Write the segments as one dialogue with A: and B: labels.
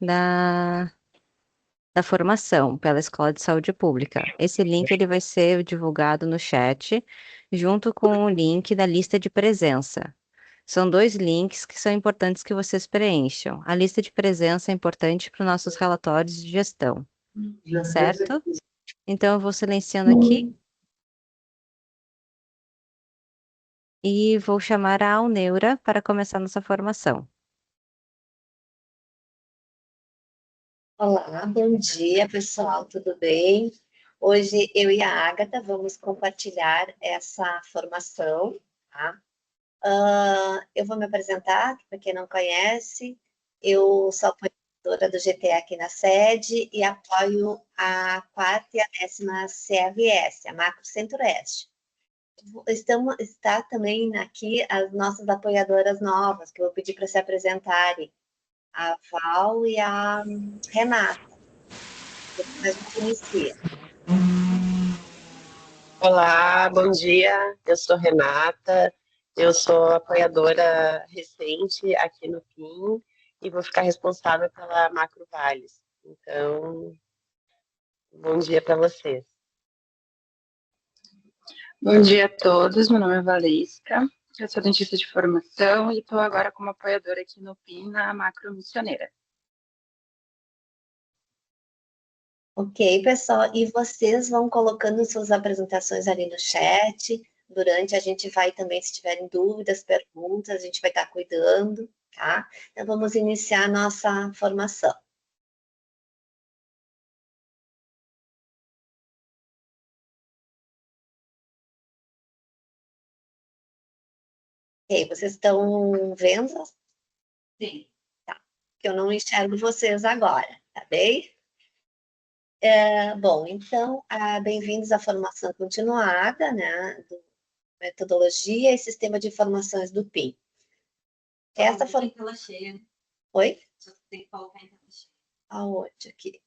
A: da formação pela Escola de Saúde Pública. Esse link ele vai ser divulgado no chat, junto com o link da lista de presença. São 2 links que são importantes que vocês preencham. A lista de presença é importante para os nossos relatórios de gestão, certo? Então, eu vou silenciando aqui e vou chamar a Alneura para começar nossa formação.
B: Olá, bom dia, pessoal, tudo bem? Hoje eu e a Ágata vamos compartilhar essa formação, tá? Eu vou me apresentar, para quem não conhece, eu sou apoiadora do GT aqui na sede e apoio a 4ª e a 10ª CRS, a Macro Centro-Oeste. Está também aqui as nossas apoiadoras novas, que eu vou pedir para se apresentarem, a Val e a Renata. Depois a gente inicia.
C: Olá, bom dia. Eu sou Renata, eu sou apoiadora recente aqui no PIN e vou ficar responsável pela Macro Vales. Então, bom dia para vocês.
D: Bom dia a todos, meu nome é Valesca, eu sou dentista de formação e estou agora como apoiadora aqui no PIN na Macro Missioneira.
B: Ok, pessoal, e vocês vão colocando suas apresentações ali no chat, durante a gente vai também, se tiverem dúvidas, perguntas, a gente vai estar cuidando, tá? Então, vamos iniciar a nossa formação. Ok, vocês estão vendo?
E: Sim.
B: Tá, eu não enxergo vocês agora, tá bem? Bom, então, bem-vindos à formação continuada, né, do Metodologia e Sistema de Informações do PIN. Essa
E: foi em tela cheia.
B: Oi?
E: Só tem que colocar em tela cheia.
B: Aonde aqui?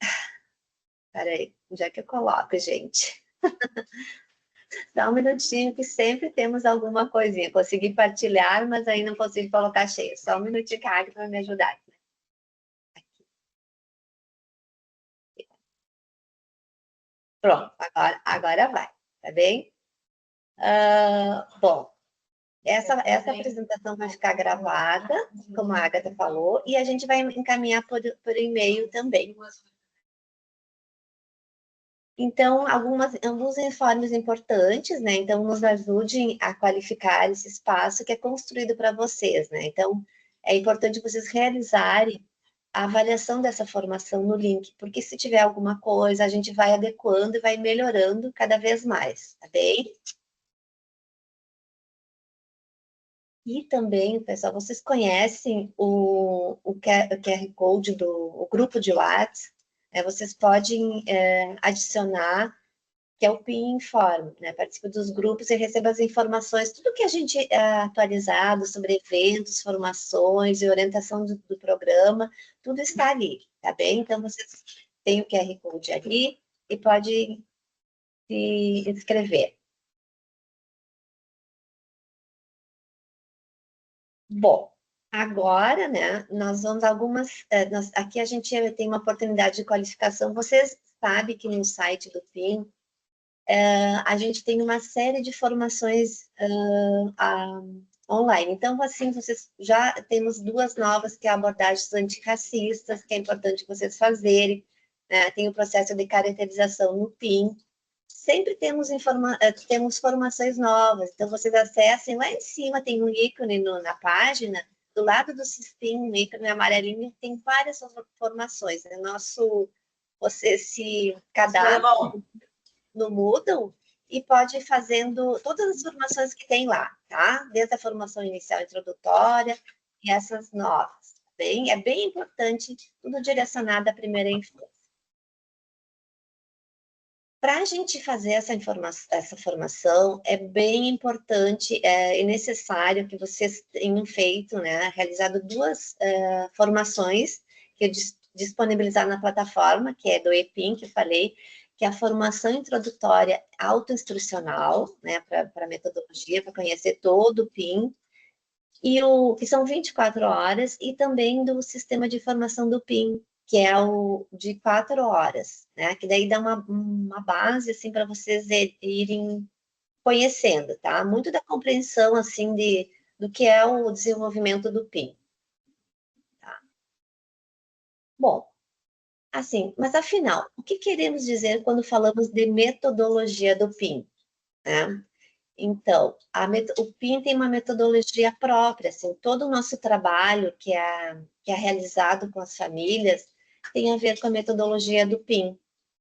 B: Peraí, onde é que eu coloco, gente? Só um minutinho que sempre temos alguma coisinha. Consegui partilhar, mas aí não consigo colocar cheio. Só um minutinho que a Agatha vai me ajudar. Aqui. Pronto, agora vai, tá bem? Bom, essa apresentação vai ficar gravada, como a Agatha falou, e a gente vai encaminhar por e-mail também. Então, alguns informes importantes, né? Então, nos ajudem a qualificar esse espaço que é construído para vocês, né? Então, é importante vocês realizarem a avaliação dessa formação no link, porque se tiver alguma coisa, a gente vai adequando e vai melhorando cada vez mais, tá bem? E também, pessoal, vocês conhecem o QR Code do grupo de WhatsApp? Vocês podem adicionar, que é o PIN Informe, né? Participe dos grupos e receba as informações, tudo que a gente atualizado sobre eventos, formações e orientação do programa, tudo está ali, tá bem? Então, vocês têm o QR Code ali e podem se inscrever. Bom, agora, né, nós vamos aqui a gente tem uma oportunidade de qualificação. Vocês sabem que no site do PIN, a gente tem uma série de formações online. Então, assim, vocês já temos 2 novas, que é abordagens antirracistas, que é importante vocês fazerem, né? Tem o processo de caracterização no PIN. Sempre temos formações novas, então vocês acessem, lá em cima tem um ícone na página, do lado do SISPIN, um ícone amarelinho, tem várias formações, né? Vocês se cadastram no Moodle e pode ir fazendo todas as formações que tem lá, tá? Desde a formação inicial introdutória e essas novas, tá bem? É bem importante, tudo direcionado à primeira infância. Para a gente fazer essa formação, é bem importante e necessário que vocês tenham feito, né, realizado 2 formações que eu disponibilizar na plataforma, que é do EPIN, que eu falei, que é a formação introdutória autoinstrucional, né, para metodologia, para conhecer todo o PIN, e que são 24 horas, e também do sistema de informação do PIN, que é o de 4 horas, né? Que daí dá uma base, assim, para vocês irem conhecendo, tá? Muito da compreensão, assim, do que é o desenvolvimento do PIN. Tá? Bom, assim, mas afinal, o que queremos dizer quando falamos de metodologia do PIN, né? Então, o PIN tem uma metodologia própria, assim, todo o nosso trabalho que é realizado com as famílias tem a ver com a metodologia do PIN,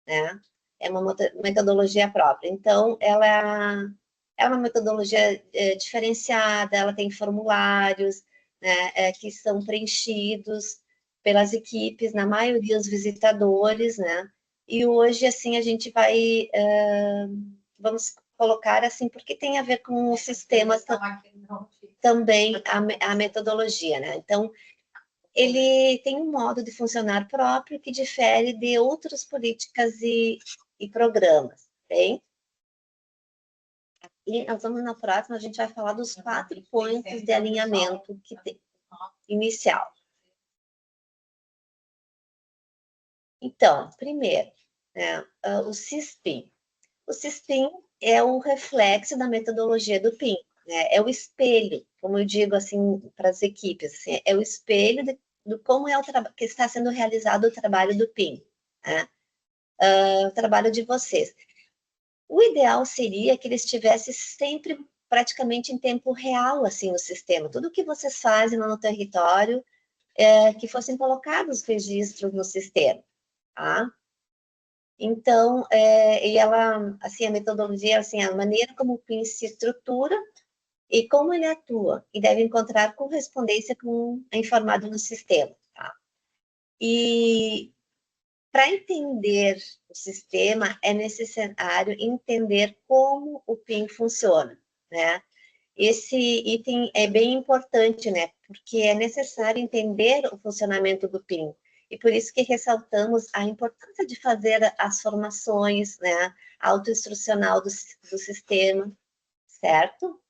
B: né? É uma metodologia própria. Então, ela é uma metodologia diferenciada, ela tem formulários, né, que são preenchidos pelas equipes, na maioria os visitadores, né? E hoje, assim, a gente vai... vamos colocar assim, porque tem a ver com o sistema também, a metodologia, né? Então, ele tem um modo de funcionar próprio que difere de outras políticas e programas, bem? E nós vamos na próxima, a gente vai falar dos 4 pontos de alinhamento que tem, inicial. Então, primeiro, né, o CISPIN. O CISPIN é o reflexo da metodologia do PIN, né? É o espelho, como eu digo assim para as equipes, assim, é o espelho do como é que está sendo realizado o trabalho do PIN, né? O trabalho de vocês. O ideal seria que ele estivesse sempre praticamente em tempo real, assim, no sistema. Tudo que vocês fazem no território, que fossem colocados registros no sistema, tá? Então, e ela, assim, a metodologia, assim, a maneira como o PIN se estrutura e como ele atua, e deve encontrar correspondência com a informado no sistema, tá? E para entender o sistema, é necessário entender como o PIN funciona, né? Esse item é bem importante, né? Porque é necessário entender o funcionamento do PIN. E por isso que ressaltamos a importância de fazer as formações, né? Autoinstrucional do sistema, certo?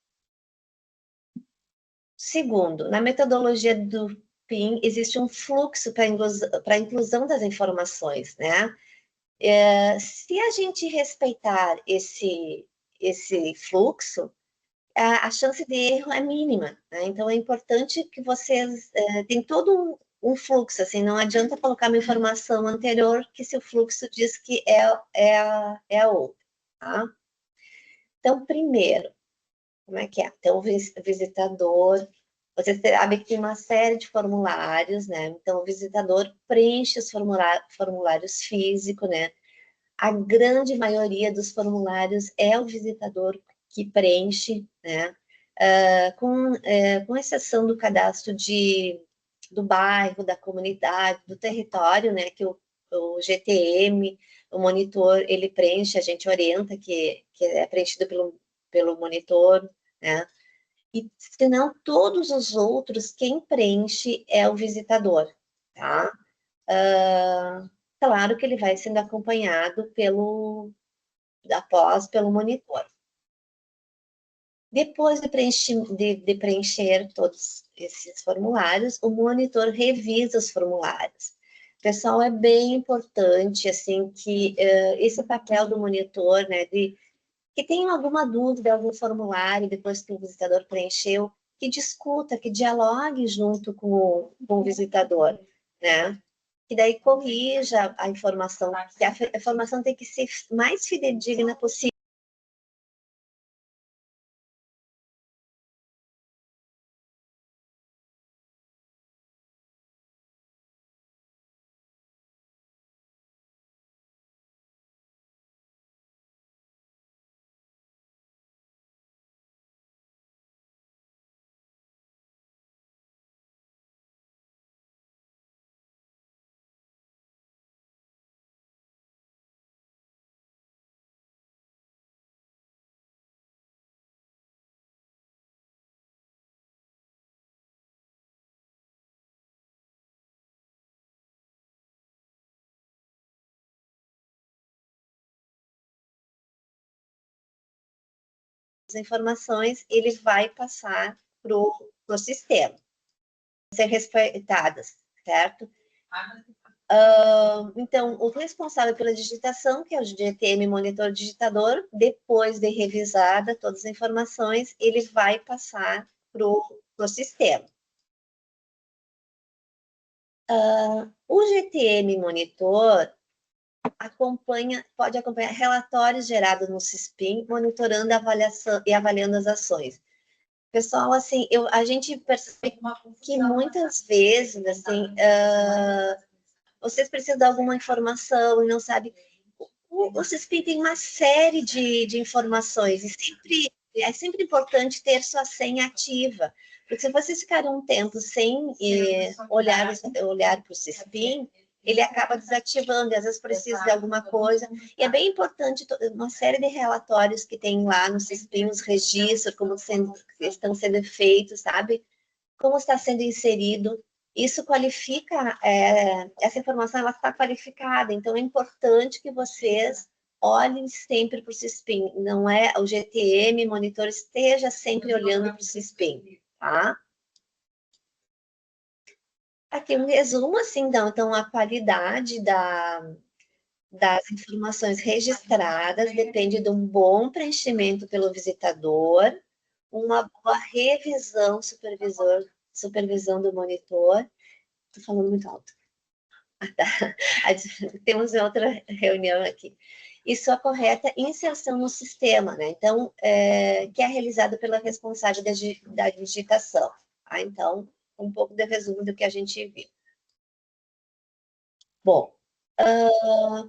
B: Segundo, na metodologia do PIN, existe um fluxo para a inclusão das informações, né? Se a gente respeitar esse fluxo, a chance de erro é mínima, né? Então, é importante que vocês... tem todo um fluxo, assim, não adianta colocar uma informação anterior que se o fluxo diz que é a outra, tá? Então, primeiro, como é que é? Então, o visitador... Você sabe que tem uma série de formulários, né? Então, o visitador preenche os formulários físicos, né? A grande maioria dos formulários é o visitador que preenche, né? Com exceção do cadastro do bairro, da comunidade, do território, né? Que o GTM, o monitor, ele preenche, a gente orienta que é preenchido pelo monitor, né? E, senão, todos os outros, quem preenche é o visitador, tá? Claro que ele vai sendo acompanhado pelo monitor. Depois de preencher todos esses formulários, o monitor revisa os formulários. Pessoal, é bem importante, assim, que esse papel do monitor, né, que tenha alguma dúvida, algum formulário, depois que o visitador preencheu, que discuta, que dialogue junto com o visitador, né? Que daí corrija a informação, que a informação tem que ser mais fidedigna possível. As informações, ele vai passar para o sistema, ser respeitadas, certo? Então, o responsável pela digitação, que é o GTM Monitor Digitador, depois de revisada todas as informações, ele vai passar para o sistema. O GTM Monitor pode acompanhar relatórios gerados no SISPIM, monitorando a avaliação e avaliando as ações. Pessoal, assim, a gente percebe que muitas vezes, assim, vocês precisam de alguma informação e não sabem. O SISPIM tem uma série de informações e é sempre importante ter sua senha ativa, porque se vocês ficarem um tempo sem olhar para o SISPIM, ele acaba desativando, e às vezes precisa de alguma coisa, e é bem importante uma série de relatórios que tem lá no SISPIM, os registros, como estão sendo feitos, sabe? Como está sendo inserido, isso qualifica, essa informação ela está qualificada, então é importante que vocês olhem sempre para o SISPIM, não é o GTM, monitor, esteja sempre olhando para o SISPIM, tá? Aqui um resumo, assim, então a qualidade das informações registradas depende de um bom preenchimento pelo visitador, uma boa revisão, supervisão do monitor. Estou falando muito alto. Temos outra reunião aqui. E sua correta inserção no sistema, né? Então, que é realizada pela responsável da digitação. Tá? Então, um pouco de resumo do que a gente viu. Bom,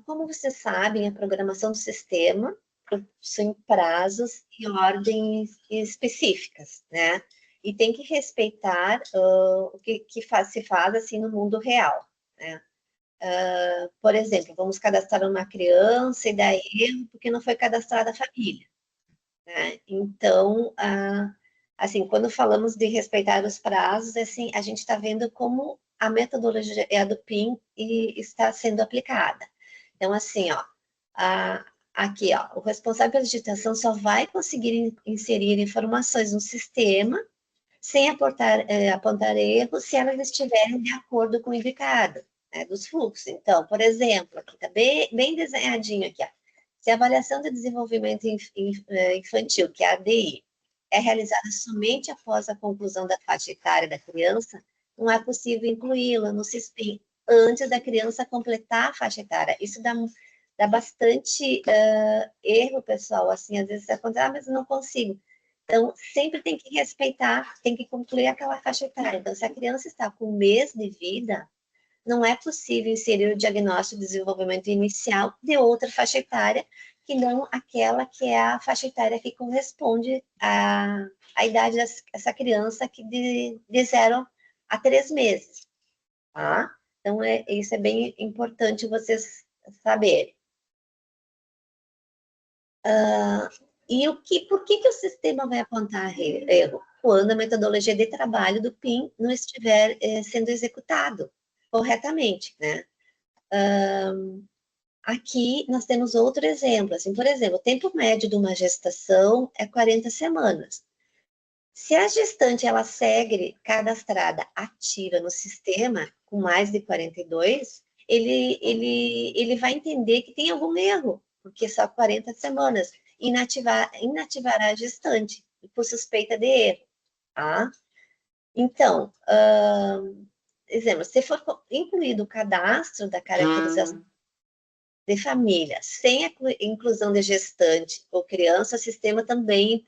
B: como vocês sabem, a programação do sistema possui prazos e ordens específicas, né? E tem que respeitar o que se faz assim no mundo real, né? Por exemplo, vamos cadastrar uma criança e dá erro porque não foi cadastrada a família, né? Então, assim, quando falamos de respeitar os prazos, assim, a gente está vendo como a metodologia do PIN está sendo aplicada. Então, assim, ó, aqui, ó, o responsável pela digitação só vai conseguir inserir informações no sistema sem apontar erros se elas estiverem de acordo com o indicado, né, dos fluxos. Então, por exemplo, aqui está bem desenhadinho aqui, ó. Se a avaliação de desenvolvimento infantil, que é a ADI, é realizada somente após a conclusão da faixa etária da criança, não é possível incluí-la no SISPIM antes da criança completar a faixa etária. Isso dá bastante erro, pessoal, assim, às vezes você acontece, mas eu não consigo. Então, sempre tem que respeitar, tem que concluir aquela faixa etária. Então, se a criança está com um mês de vida, não é possível inserir o diagnóstico de desenvolvimento inicial de outra faixa etária, que não aquela que é a faixa etária que corresponde à idade dessa criança, que de 0 a 3 meses, tá? Então, isso é bem importante vocês saberem. E por que o sistema vai apontar erro? Quando a metodologia de trabalho do PIN não estiver sendo executado corretamente, né? Aqui nós temos outro exemplo, assim, por exemplo, o tempo médio de uma gestação é 40 semanas. Se a gestante ela segue cadastrada ativa no sistema com mais de 42, ele vai entender que tem algum erro, porque só 40 semanas, inativará a gestante por suspeita de erro, tá? Então, exemplo, se for incluído o cadastro da caracterização de família, sem a inclusão de gestante ou criança, o sistema também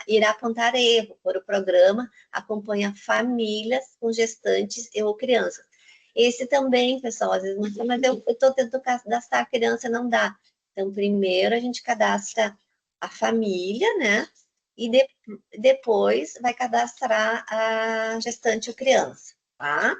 B: irá apontar erro, por o programa acompanha famílias com gestantes ou crianças. Esse também, pessoal, às vezes, mas eu estou tentando cadastrar a criança, não dá. Então, primeiro a gente cadastra a família, né? E depois vai cadastrar a gestante ou criança, tá?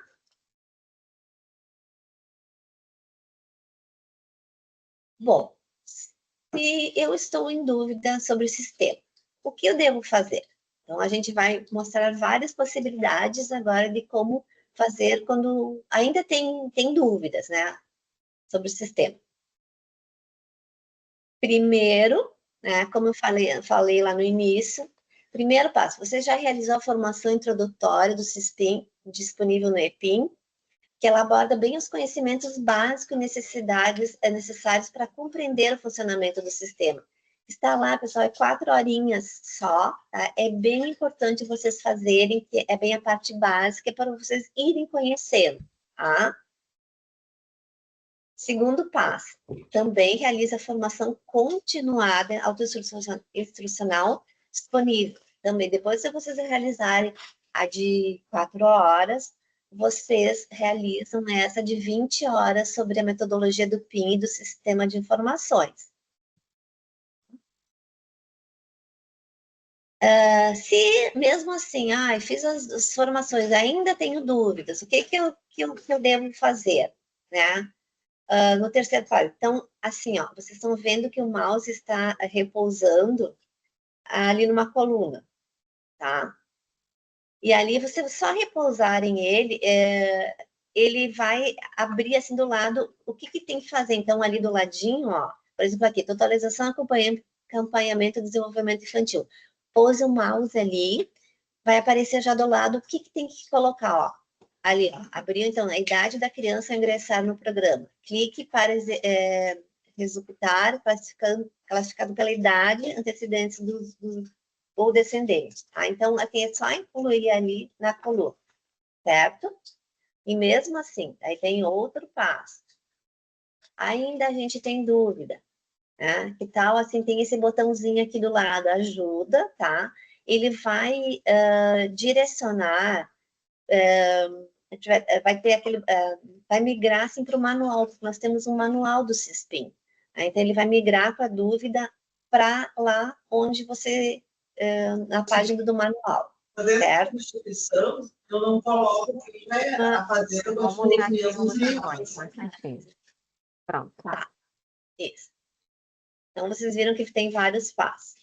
B: Bom, se eu estou em dúvida sobre o sistema, o que eu devo fazer? Então, a gente vai mostrar várias possibilidades agora de como fazer quando ainda tem dúvidas, né, sobre o sistema. Primeiro, né, como eu falei lá no início, primeiro passo, você já realizou a formação introdutória do SISPIM disponível no EPIM? que ela aborda bem os conhecimentos básicos necessários para compreender o funcionamento do sistema. Está lá, pessoal, é 4 horinhas só, tá? É bem importante vocês fazerem, que é bem a parte básica, para vocês irem conhecendo, tá? Segundo passo, também realiza formação continuada autoinstrucional disponível. Também, depois de vocês realizarem a de 4 horas, vocês realizam essa de 20 horas sobre a metodologia do PIN e do sistema de informações. Se mesmo assim, fiz as formações, ainda tenho dúvidas, o que eu devo fazer, né? No terceiro passo, então, assim, ó, vocês estão vendo que o mouse está repousando ali numa coluna, tá? E ali, vocês só repousarem ele, ele vai abrir assim do lado, o que tem que fazer? Então, ali do ladinho, ó, por exemplo, aqui, totalização, acompanhamento e desenvolvimento infantil. Pouse o mouse ali, vai aparecer já do lado, o que tem que colocar, ó. Ali, ó, abriu, então, a idade da criança a ingressar no programa. Clique para executar, classificado pela idade, antecedentes ou descendentes, tá? Então, aqui é só incluir ali na coluna, certo? E mesmo assim, aí tem outro passo. Ainda a gente tem dúvida, né? Que tal, assim, tem esse botãozinho aqui do lado, ajuda, tá? Ele vai direcionar, vai ter aquele, vai migrar, assim, para o manual, porque nós temos um manual do CISPIN. Né? Então, ele vai migrar com a dúvida para lá onde você, na página do manual, certo?
F: Eu não coloco quem vai fazer os mesmos
A: Pronto.
B: Tá. Isso. Então, vocês viram que tem vários passos.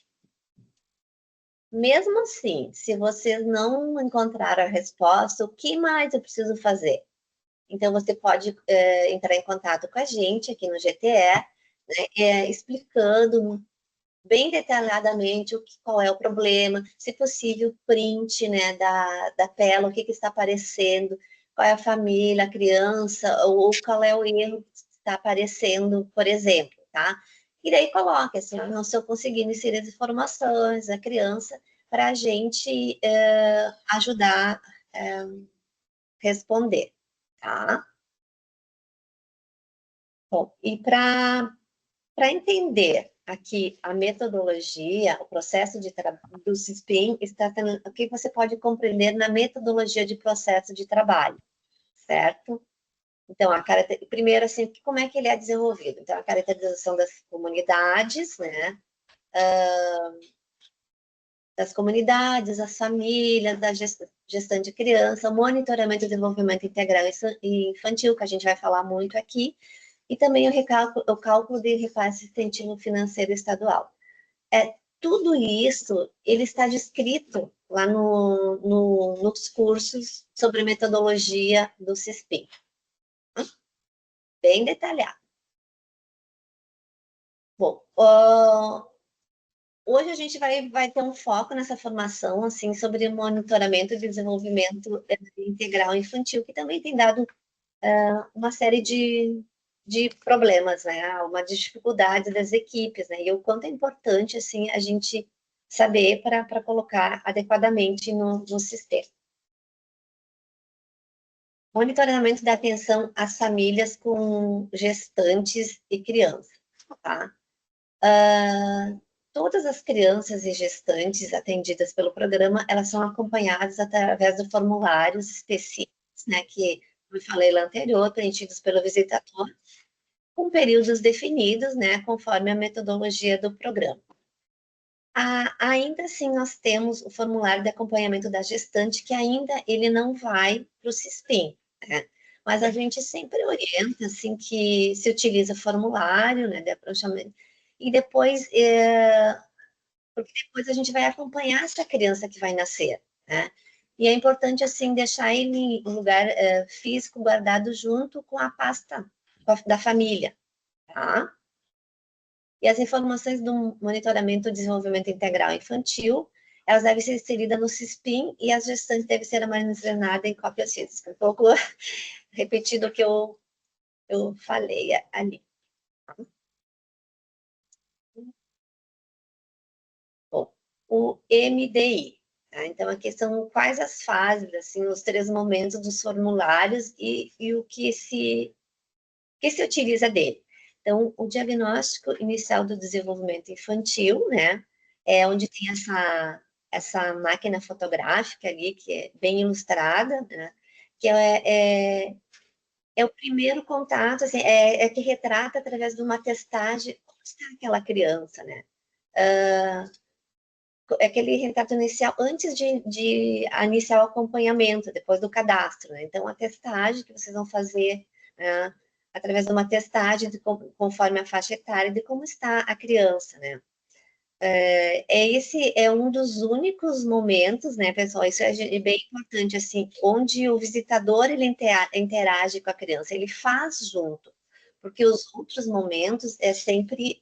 B: Mesmo assim, se vocês não encontraram a resposta, o que mais eu preciso fazer? Então, você pode entrar em contato com a gente aqui no GTE, né, explicando bem detalhadamente qual é o problema, se possível, print, né, da tela, o que está aparecendo, qual é a família, a criança, ou qual é o erro que está aparecendo, por exemplo, tá? E daí coloca assim, não estou conseguindo inserir as informações da criança para a gente ajudar a responder, tá? Bom, e para entender aqui a metodologia, o processo de do CISPIN, o que você pode compreender na metodologia de processo de trabalho, certo? Então, primeiro, assim, como é que ele é desenvolvido? Então, a caracterização das comunidades, né? Das comunidades, as famílias, da gestão de criança, monitoramento e desenvolvimento integral e infantil, que a gente vai falar muito aqui, e também o cálculo de repasse incentivo financeiro estadual. Tudo isso, ele está descrito lá nos cursos sobre metodologia do CISPIN. Bem detalhado. Bom, hoje a gente vai ter um foco nessa formação, assim, sobre monitoramento e desenvolvimento integral infantil, que também tem dado uma série de problemas, né? Uma dificuldade das equipes, né? E o quanto é importante, assim, a gente saber para colocar adequadamente no sistema. Monitoramento da atenção às famílias com gestantes e crianças, tá? Todas as crianças e gestantes atendidas pelo programa, elas são acompanhadas através de formulários específicos, né, que, como eu falei lá anterior, preenchidos pelo visitador, com períodos definidos, né, conforme a metodologia do programa. Ainda assim, nós temos o formulário de acompanhamento da gestante, que ainda ele não vai para o CISPIN, né? Mas a gente sempre orienta, assim, que se utiliza formulário, né, de aproveitamento, e depois, porque depois a gente vai acompanhar essa criança que vai nascer, né? E é importante, assim, deixar ele em um lugar físico guardado junto com a pasta da família, tá? E as informações do monitoramento do desenvolvimento integral infantil, elas devem ser inseridas no CISPIN e as gestantes devem ser armazenadas em cópias físicas. Um pouco repetido o que eu falei ali. Bom, o MDI. Tá? Então, aqui são quais as fases, assim, os 3 momentos dos formulários e o que se utiliza dele. Então, o diagnóstico inicial do desenvolvimento infantil, né, é onde tem essa máquina fotográfica ali, que é bem ilustrada, né, que é o primeiro contato, assim, que retrata através de uma testagem como está aquela criança, né? É aquele retrato inicial antes de iniciar o acompanhamento, depois do cadastro, né? Então, a testagem que vocês vão fazer, né, através de uma testagem conforme a faixa etária de como está a criança, né? Esse é um dos únicos momentos, né, pessoal? Isso é bem importante, assim, onde o visitador ele interage com a criança, ele faz junto, porque os outros momentos é sempre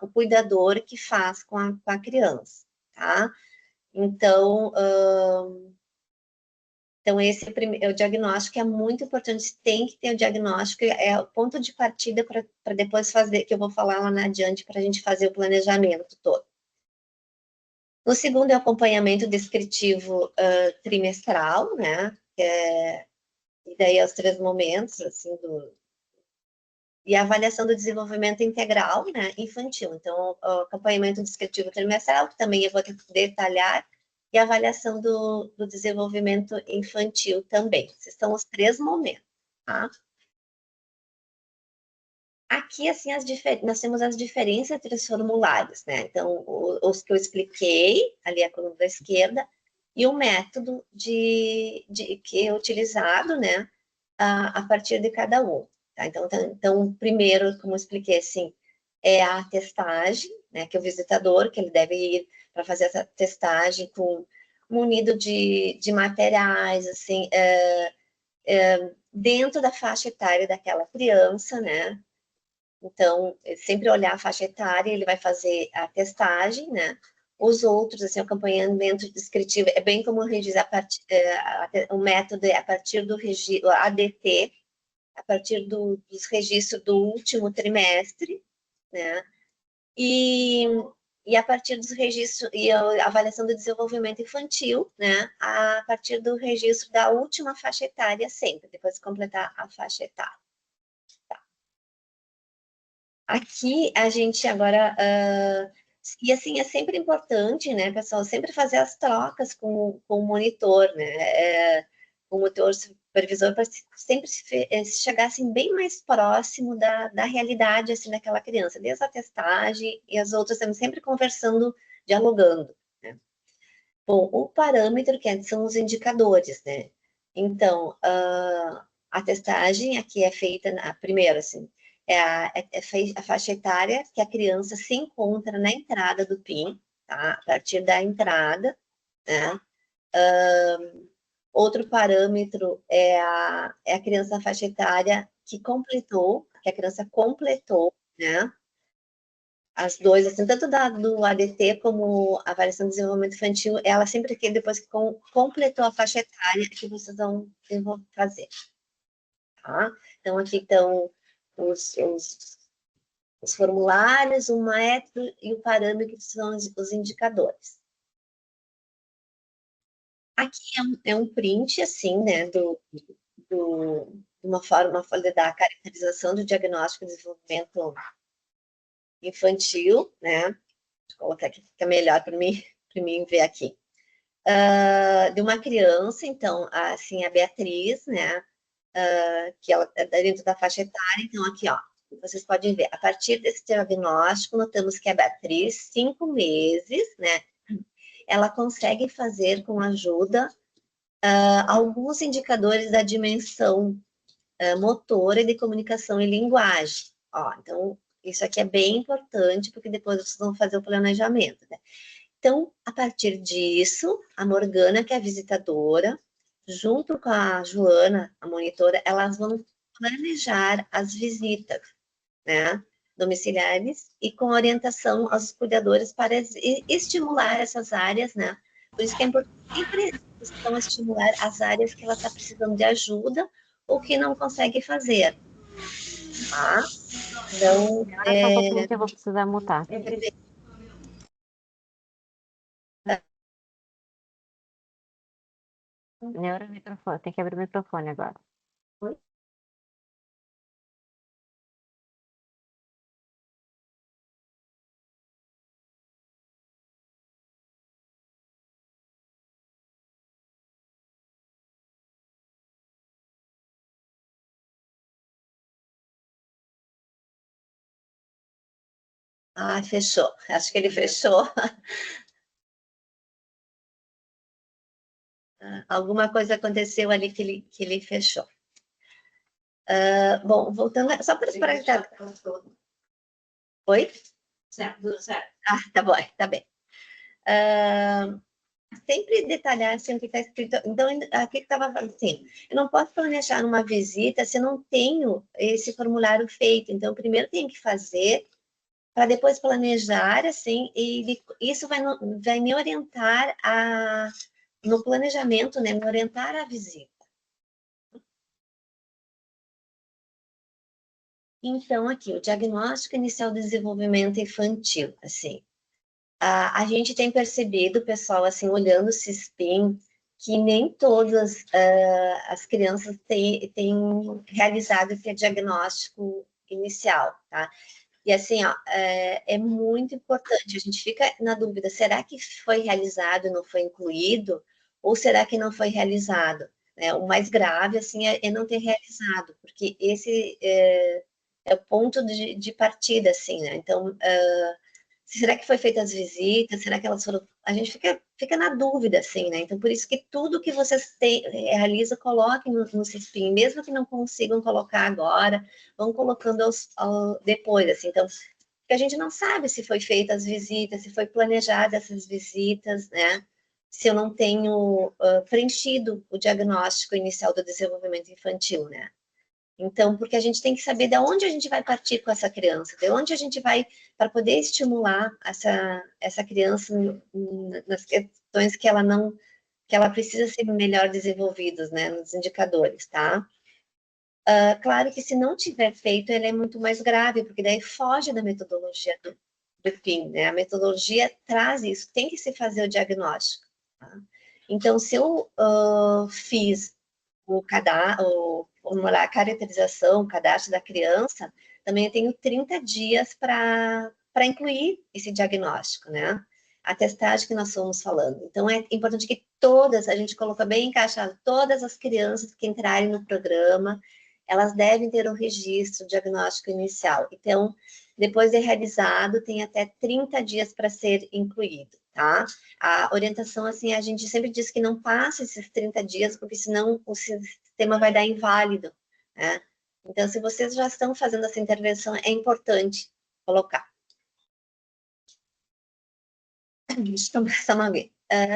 B: o cuidador que faz com a criança, tá? Então, esse é o diagnóstico, que é muito importante, tem que ter o diagnóstico, é o ponto de partida para depois fazer, que eu vou falar lá na adiante, para a gente fazer o planejamento todo. O segundo é o acompanhamento descritivo trimestral, né? E daí é os 3 momentos, assim, e a avaliação do desenvolvimento integral, né, infantil. Então, o acompanhamento descritivo trimestral, que também eu vou detalhar, e a avaliação do desenvolvimento infantil também. Esses são os 3 momentos, tá? Aqui, assim, nós temos as diferenças entre os formulários, né? Então, os que eu expliquei, ali a coluna da esquerda, e o método que é utilizado, né, a partir de cada um. Tá? Então, primeiro, como eu expliquei, assim, é a testagem, né, que o visitador, que ele deve ir para fazer essa testagem munido de materiais, assim, dentro da faixa etária daquela criança, né? Então, sempre olhar a faixa etária, ele vai fazer a testagem, né? Os outros, assim, o acompanhamento descritivo, é bem como o método é a partir do registro, ADT, a partir dos registros do último trimestre, né? E a partir dos registros, e a avaliação do desenvolvimento infantil, né? A partir do registro da última faixa etária sempre, depois de completar a faixa etária. Aqui a gente agora, e assim, é sempre importante, né, pessoal, sempre fazer as trocas com o monitor, né, com o monitor supervisor, para sempre chegar, assim, bem mais próximo da realidade, assim, daquela criança, desde a testagem e as outras, sempre conversando, dialogando, né. Bom, o parâmetro, são os indicadores, né, então, a testagem aqui é feita, primeiro, assim, a faixa etária que a criança se encontra na entrada do PIN, tá? A partir da entrada, né? Outro parâmetro é a criança na faixa etária que a criança completou, né? As duas, assim, tanto do ADT como a avaliação de desenvolvimento infantil, ela sempre que depois que completou a faixa etária que vocês vão fazer, tá? Então, aqui estão os formulários, o método e o parâmetro, que são os indicadores. Aqui é um print, assim, né, uma forma da caracterização do diagnóstico de desenvolvimento infantil, né, vou colocar aqui, fica melhor para mim ver aqui. De uma criança, então, assim, a Beatriz, né, que ela é dentro da faixa etária, então, aqui, ó, vocês podem ver, a partir desse diagnóstico, notamos que a Beatriz, 5 meses, né, ela consegue fazer com ajuda alguns indicadores da dimensão motora e de comunicação e linguagem. Ó, então, isso aqui é bem importante, porque depois vocês vão fazer o planejamento, né? Então, a partir disso, a Morgana, que é a visitadora, junto com a Joana, a monitora, elas vão planejar as visitas, né? domiciliares e com orientação aos cuidadores para estimular essas áreas, né? Por isso que é importante sempre então, estimular as áreas que ela está precisando de ajuda ou que não consegue fazer, tá? Então,
A: Agora só um pouquinho que eu vou precisar mutar. Neuromicrofone, tem que abrir o microfone agora.
B: Ah, fechou. Acho que ele fechou. Alguma coisa aconteceu ali que ele fechou. Bom, voltando, só para explicar. Oi?
E: Certo, tudo certo.
B: Ah, tá bom, tá bem. Sempre detalhar assim, o que está escrito. Então, aqui que estava assim, eu não posso planejar uma visita se eu não tenho esse formulário feito. Então, primeiro tenho que fazer, para depois planejar, assim, e isso vai me orientar no planejamento, né? Me orientar a visita. Então, aqui, o diagnóstico inicial do desenvolvimento infantil, assim, a gente tem percebido, pessoal, assim, olhando o CISPIM, que nem todas as crianças têm realizado esse diagnóstico inicial, tá? E assim, ó, é muito importante, a gente fica na dúvida, será que foi realizado e não foi incluído? Ou será que não foi realizado? Né? O mais grave, assim, é não ter realizado, porque esse é o ponto de partida, assim, né? Então, será que foi feitas as visitas? Será que elas foram... A gente fica na dúvida, assim, né? Então, por isso que tudo que vocês realizam, coloquem no CISPIM, mesmo que não consigam colocar agora, vão colocando depois, assim. Então, porque a gente não sabe se foi feita as visitas, se foi planejada essas visitas, né? Se eu não tenho preenchido o diagnóstico inicial do desenvolvimento infantil, né? Então, porque a gente tem que saber de onde a gente vai partir com essa criança, de onde a gente vai, para poder estimular essa criança nas questões que ela não, que ela precisa ser melhor desenvolvidas, né, nos indicadores, tá? Claro que se não tiver feito, ele é muito mais grave, porque daí foge da metodologia do PIN, né? A metodologia traz isso, tem que se fazer o diagnóstico, tá? Então, se eu fiz o formular a caracterização, o cadastro da criança, também eu tenho 30 dias para incluir esse diagnóstico, né? A testagem que nós estamos falando. Então, é importante que todas, a gente colocou bem encaixado, todas as crianças que entrarem no programa, elas devem ter um registro diagnóstico inicial. Então, depois de realizado, tem até 30 dias para ser incluído, tá? A orientação, assim, a gente sempre diz que não passa esses 30 dias, porque senão o sistema vai dar inválido, né? Então, se vocês já estão fazendo essa intervenção, é importante colocar. Deixa eu tomar essa mangueira.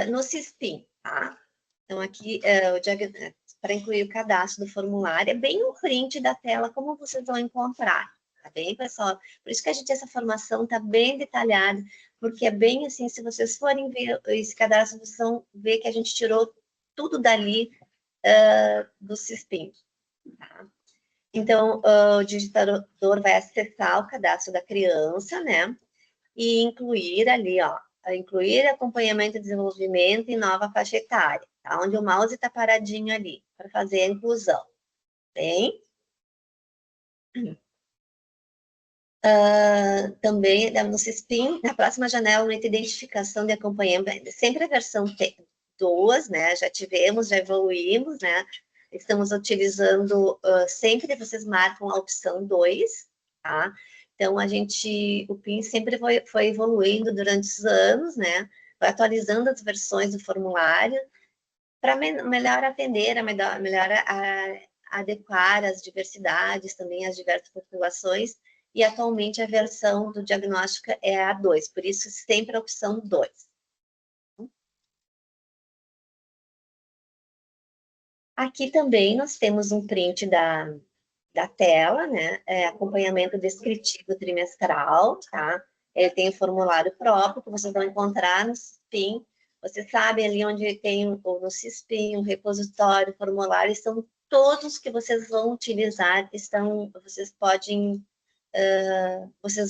B: No CISPIM, tá? Então, aqui, para incluir o cadastro do formulário, é bem um print da tela, como vocês vão encontrar, tá bem, pessoal? Por isso que a gente, essa formação está bem detalhada, porque é bem assim, se vocês forem ver esse cadastro, vocês vão ver que a gente tirou tudo dali do CISPIM, tá? Então, o digitador vai acessar o cadastro da criança, né? E incluir ali, ó, incluir acompanhamento e desenvolvimento em nova faixa etária, tá? Onde o mouse está paradinho ali, para fazer a inclusão, bem? Também no CISPIM, na próxima janela, uma identificação de acompanhamento, sempre a versão 2, né? Já tivemos, já evoluímos, né? Estamos utilizando, sempre vocês marcam a opção 2, tá? Então, o PIN sempre foi evoluindo durante os anos, né? Foi atualizando as versões do formulário para melhor atender, melhor adequar as diversidades, também as diversas populações, e atualmente a versão do diagnóstico é a 2, por isso sempre a opção 2. Aqui também nós temos um print da tela, né? Acompanhamento descritivo trimestral, tá? Ele tem um formulário próprio que vocês vão encontrar no CISPIM. Vocês sabem ali onde tem no CISPIM, o repositório, o formulário, são todos que vocês vão utilizar, vocês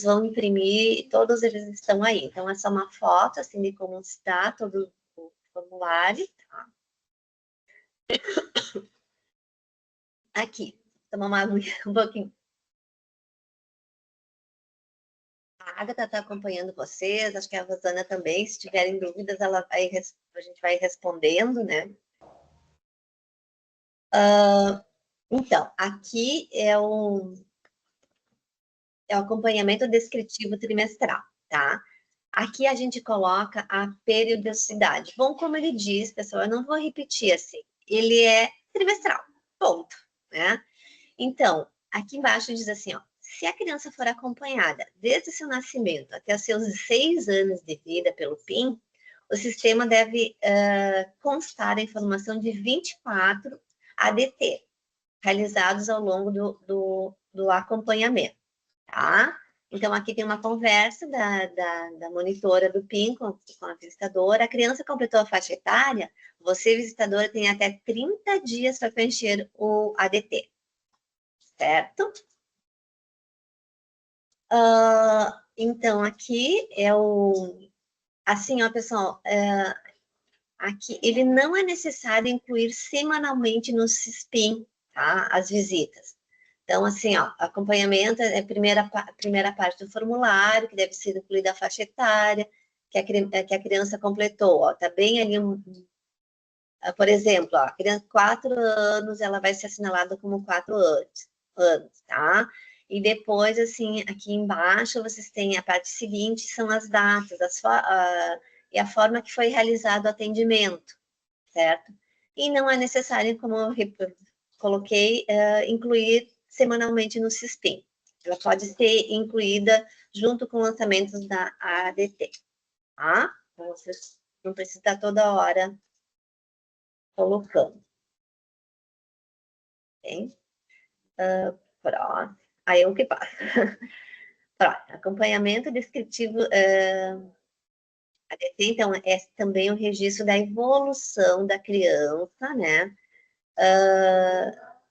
B: vão imprimir, todos eles estão aí. Então, essa é uma foto, assim, de como está todo o formulário, tá? Aqui, tomar uma aguinha um pouquinho. A Agatha está acompanhando vocês, acho que a Rosana também, se tiverem dúvidas, a gente vai respondendo, né? Então, aqui é o acompanhamento descritivo trimestral, tá? Aqui a gente coloca a periodicidade. Bom, como ele diz, pessoal, eu não vou repetir assim, ele é trimestral, ponto, né? Então, aqui embaixo diz assim, ó, se a criança for acompanhada desde o seu nascimento até os seus 6 anos de vida pelo PIN, o sistema deve constar a informação de 24 ADT, realizados ao longo do acompanhamento, tá? Então, aqui tem uma conversa da monitora do PIN com a visitadora. A criança completou a faixa etária, você, visitadora, tem até 30 dias para preencher o ADT, certo? Então, aqui é assim, ó, pessoal, aqui ele não é necessário incluir semanalmente no CISPIM, tá? As visitas. Então, assim, ó, acompanhamento é a primeira parte do formulário, que deve ser incluída a faixa etária, que a criança completou, ó, tá bem ali, por exemplo, ó, a criança 4 anos, ela vai ser assinalada como 4 anos, tá? E depois, assim, aqui embaixo, vocês têm a parte seguinte, são as datas, e a forma que foi realizado o atendimento, certo? E não é necessário, como eu coloquei, incluir semanalmente no CISPIM. Ela pode ser incluída junto com lançamentos da ADT, tá? Então, vocês não precisam estar toda hora colocando. Ok? Próximo. Aí o que passa? Próximo. Acompanhamento descritivo. ADT, então, é também o registro da evolução da criança, né?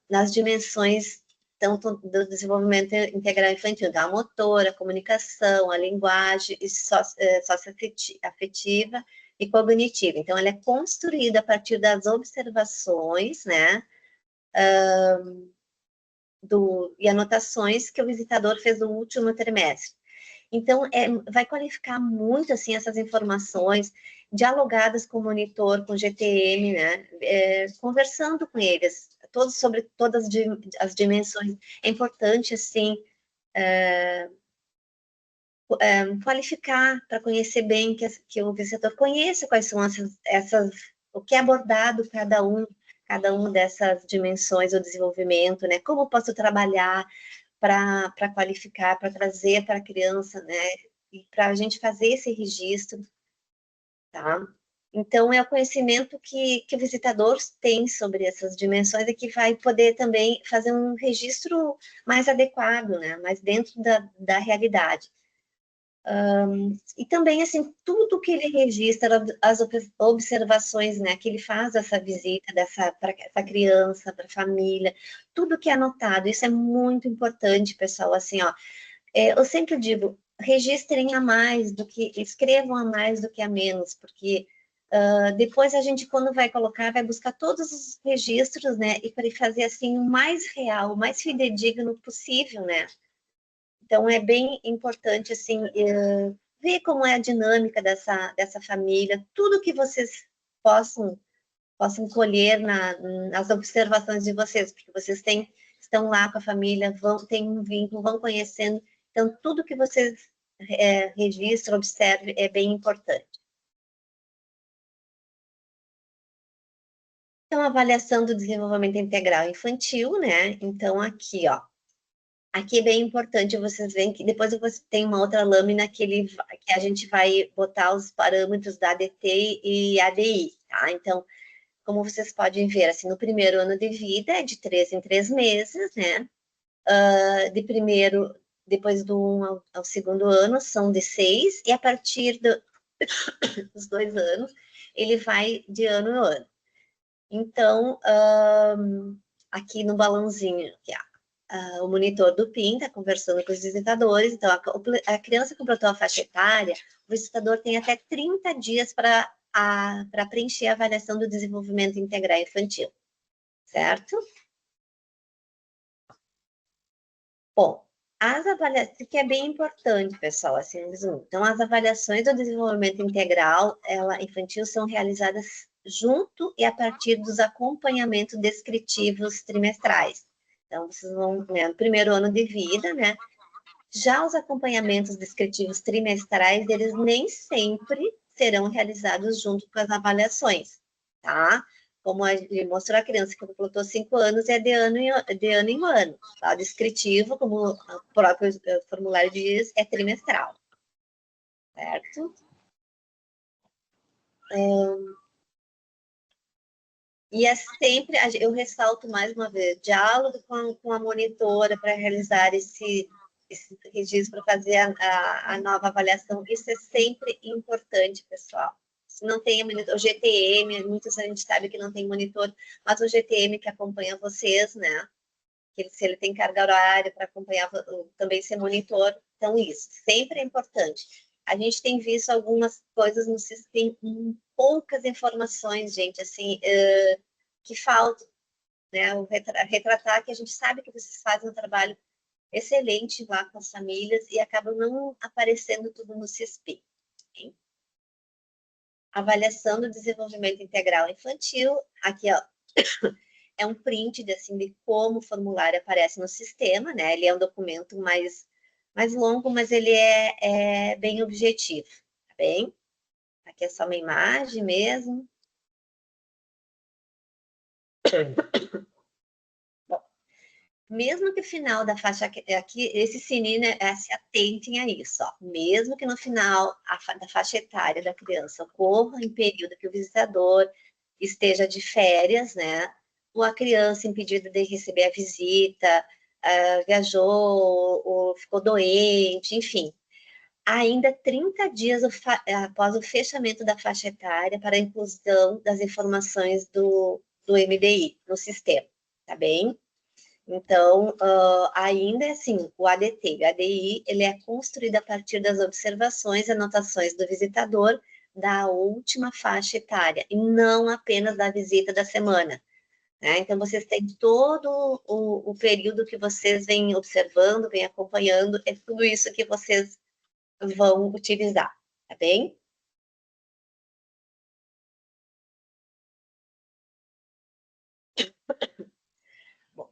B: Nas dimensões tanto do desenvolvimento integral infantil, da motora, a comunicação, a linguagem socioafetiva e cognitiva. Então, ela é construída a partir das observações, né, e anotações que o visitador fez no último trimestre. Então, vai qualificar muito, assim, essas informações, dialogadas com o monitor, com o GTM, né, conversando com eles, sobre todas as dimensões. É importante, assim, qualificar para conhecer bem, que o visitor conheça quais são o que é abordado cada uma dessas dimensões do desenvolvimento, né, como posso trabalhar para qualificar, para trazer para a criança, né, e para a gente fazer esse registro, tá? Então, é o conhecimento que o visitador tem sobre essas dimensões e que vai poder também fazer um registro mais adequado, né, mais dentro da realidade. E também, assim, tudo que ele registra, as observações, né, que ele faz dessa visita, para essa criança, para a família, tudo que é anotado, isso é muito importante, pessoal, assim, ó, eu sempre digo, registrem a mais escrevam a mais do que a menos, porque depois a gente, quando vai colocar, vai buscar todos os registros, né, e para fazer, assim, o mais real, o mais fidedigno possível, né. Então, é bem importante, assim, ver como é a dinâmica dessa família, tudo que vocês possam colher nas observações de vocês, porque vocês estão lá com a família, têm um vínculo, vão conhecendo, então, tudo que vocês registram, observem, é bem importante. Então, avaliação do desenvolvimento integral infantil, né? Então, aqui, ó, aqui é bem importante, vocês veem que depois você tem uma outra lâmina que a gente vai botar os parâmetros da ADT e ADI, tá? Então, como vocês podem ver, assim, no primeiro ano de vida é de 3 em 3 meses, né? de primeiro, depois do 1 ao segundo ano, são de 6, e a partir dos 2 anos, ele vai de ano em ano. Então, aqui no balãozinho, aqui, o monitor do PIN está conversando com os visitadores. Então, a criança completou a faixa etária, o visitador tem até 30 dias para preencher a avaliação do desenvolvimento integral infantil, certo? Bom, as avaliações, que é bem importante, pessoal, assim, resumo. Então, as avaliações do desenvolvimento integral infantil são realizadas junto e a partir dos acompanhamentos descritivos trimestrais. Então, vocês vão, né, no primeiro ano de vida, né? Já os acompanhamentos descritivos trimestrais, eles nem sempre serão realizados junto com as avaliações, tá? Como ele mostrou, a criança que completou 5 anos é de ano em ano. Tá? Descritivo, como o próprio formulário diz, é trimestral, certo? E é sempre, eu ressalto mais uma vez, diálogo com a monitora para realizar esse registro, para fazer a nova avaliação. Isso é sempre importante, pessoal. Se não tem monitor, o GTM, muitos a gente sabe que não tem monitor, mas o GTM que acompanha vocês, né? Se ele tem carga horária para acompanhar, também ser monitor. Então, isso sempre é importante. A gente tem visto algumas coisas no sistema, poucas informações, gente, assim, que faltam, né? O retratar, que a gente sabe que vocês fazem um trabalho excelente lá com as famílias e acabam não aparecendo tudo no CISP. Hein? Avaliação do desenvolvimento integral infantil, aqui, ó, é um print de como o formulário aparece no sistema, né? Ele é um documento mais longo, mas ele é bem objetivo, tá bem? Aqui é só uma imagem mesmo. Bom, mesmo que o final da faixa, aqui, esse sininho, se atentem a isso, ó. Mesmo que no final da faixa etária da criança ocorra em período que o visitador esteja de férias, né? Ou a criança impedida de receber a visita, viajou ou ficou doente, enfim. Ainda 30 dias após o fechamento da faixa etária para a inclusão das informações do MDI no sistema, tá bem? Então, ainda é assim, o ADT, o ADI, ele é construído a partir das observações e anotações do visitador da última faixa etária, e não apenas da visita da semana. Né? Então, vocês têm todo o período que vocês vêm observando, vêm acompanhando, é tudo isso que vocês vão utilizar, tá bem? Bom,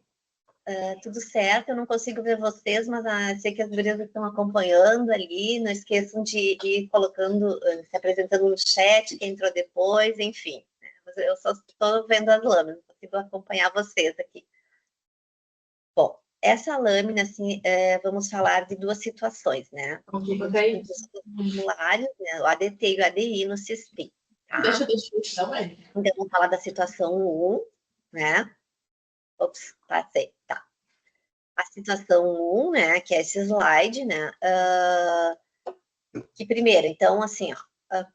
B: tudo certo, eu não consigo ver vocês, mas sei que as gurias estão acompanhando ali, não esqueçam de ir colocando, se apresentando no chat, quem entrou depois, enfim. Né? Eu só estou vendo as lâminas, não consigo acompanhar vocês aqui. Bom, essa lâmina, assim, vamos falar de duas situações, né? Os formulários, né? O ADT e o ADI no CISP. Tá?
F: Deixa eu também.
B: Então, vamos falar da situação 1, né? Ops, passei, tá. A situação 1, né, que é esse slide, né, que primeiro, então, assim, ó,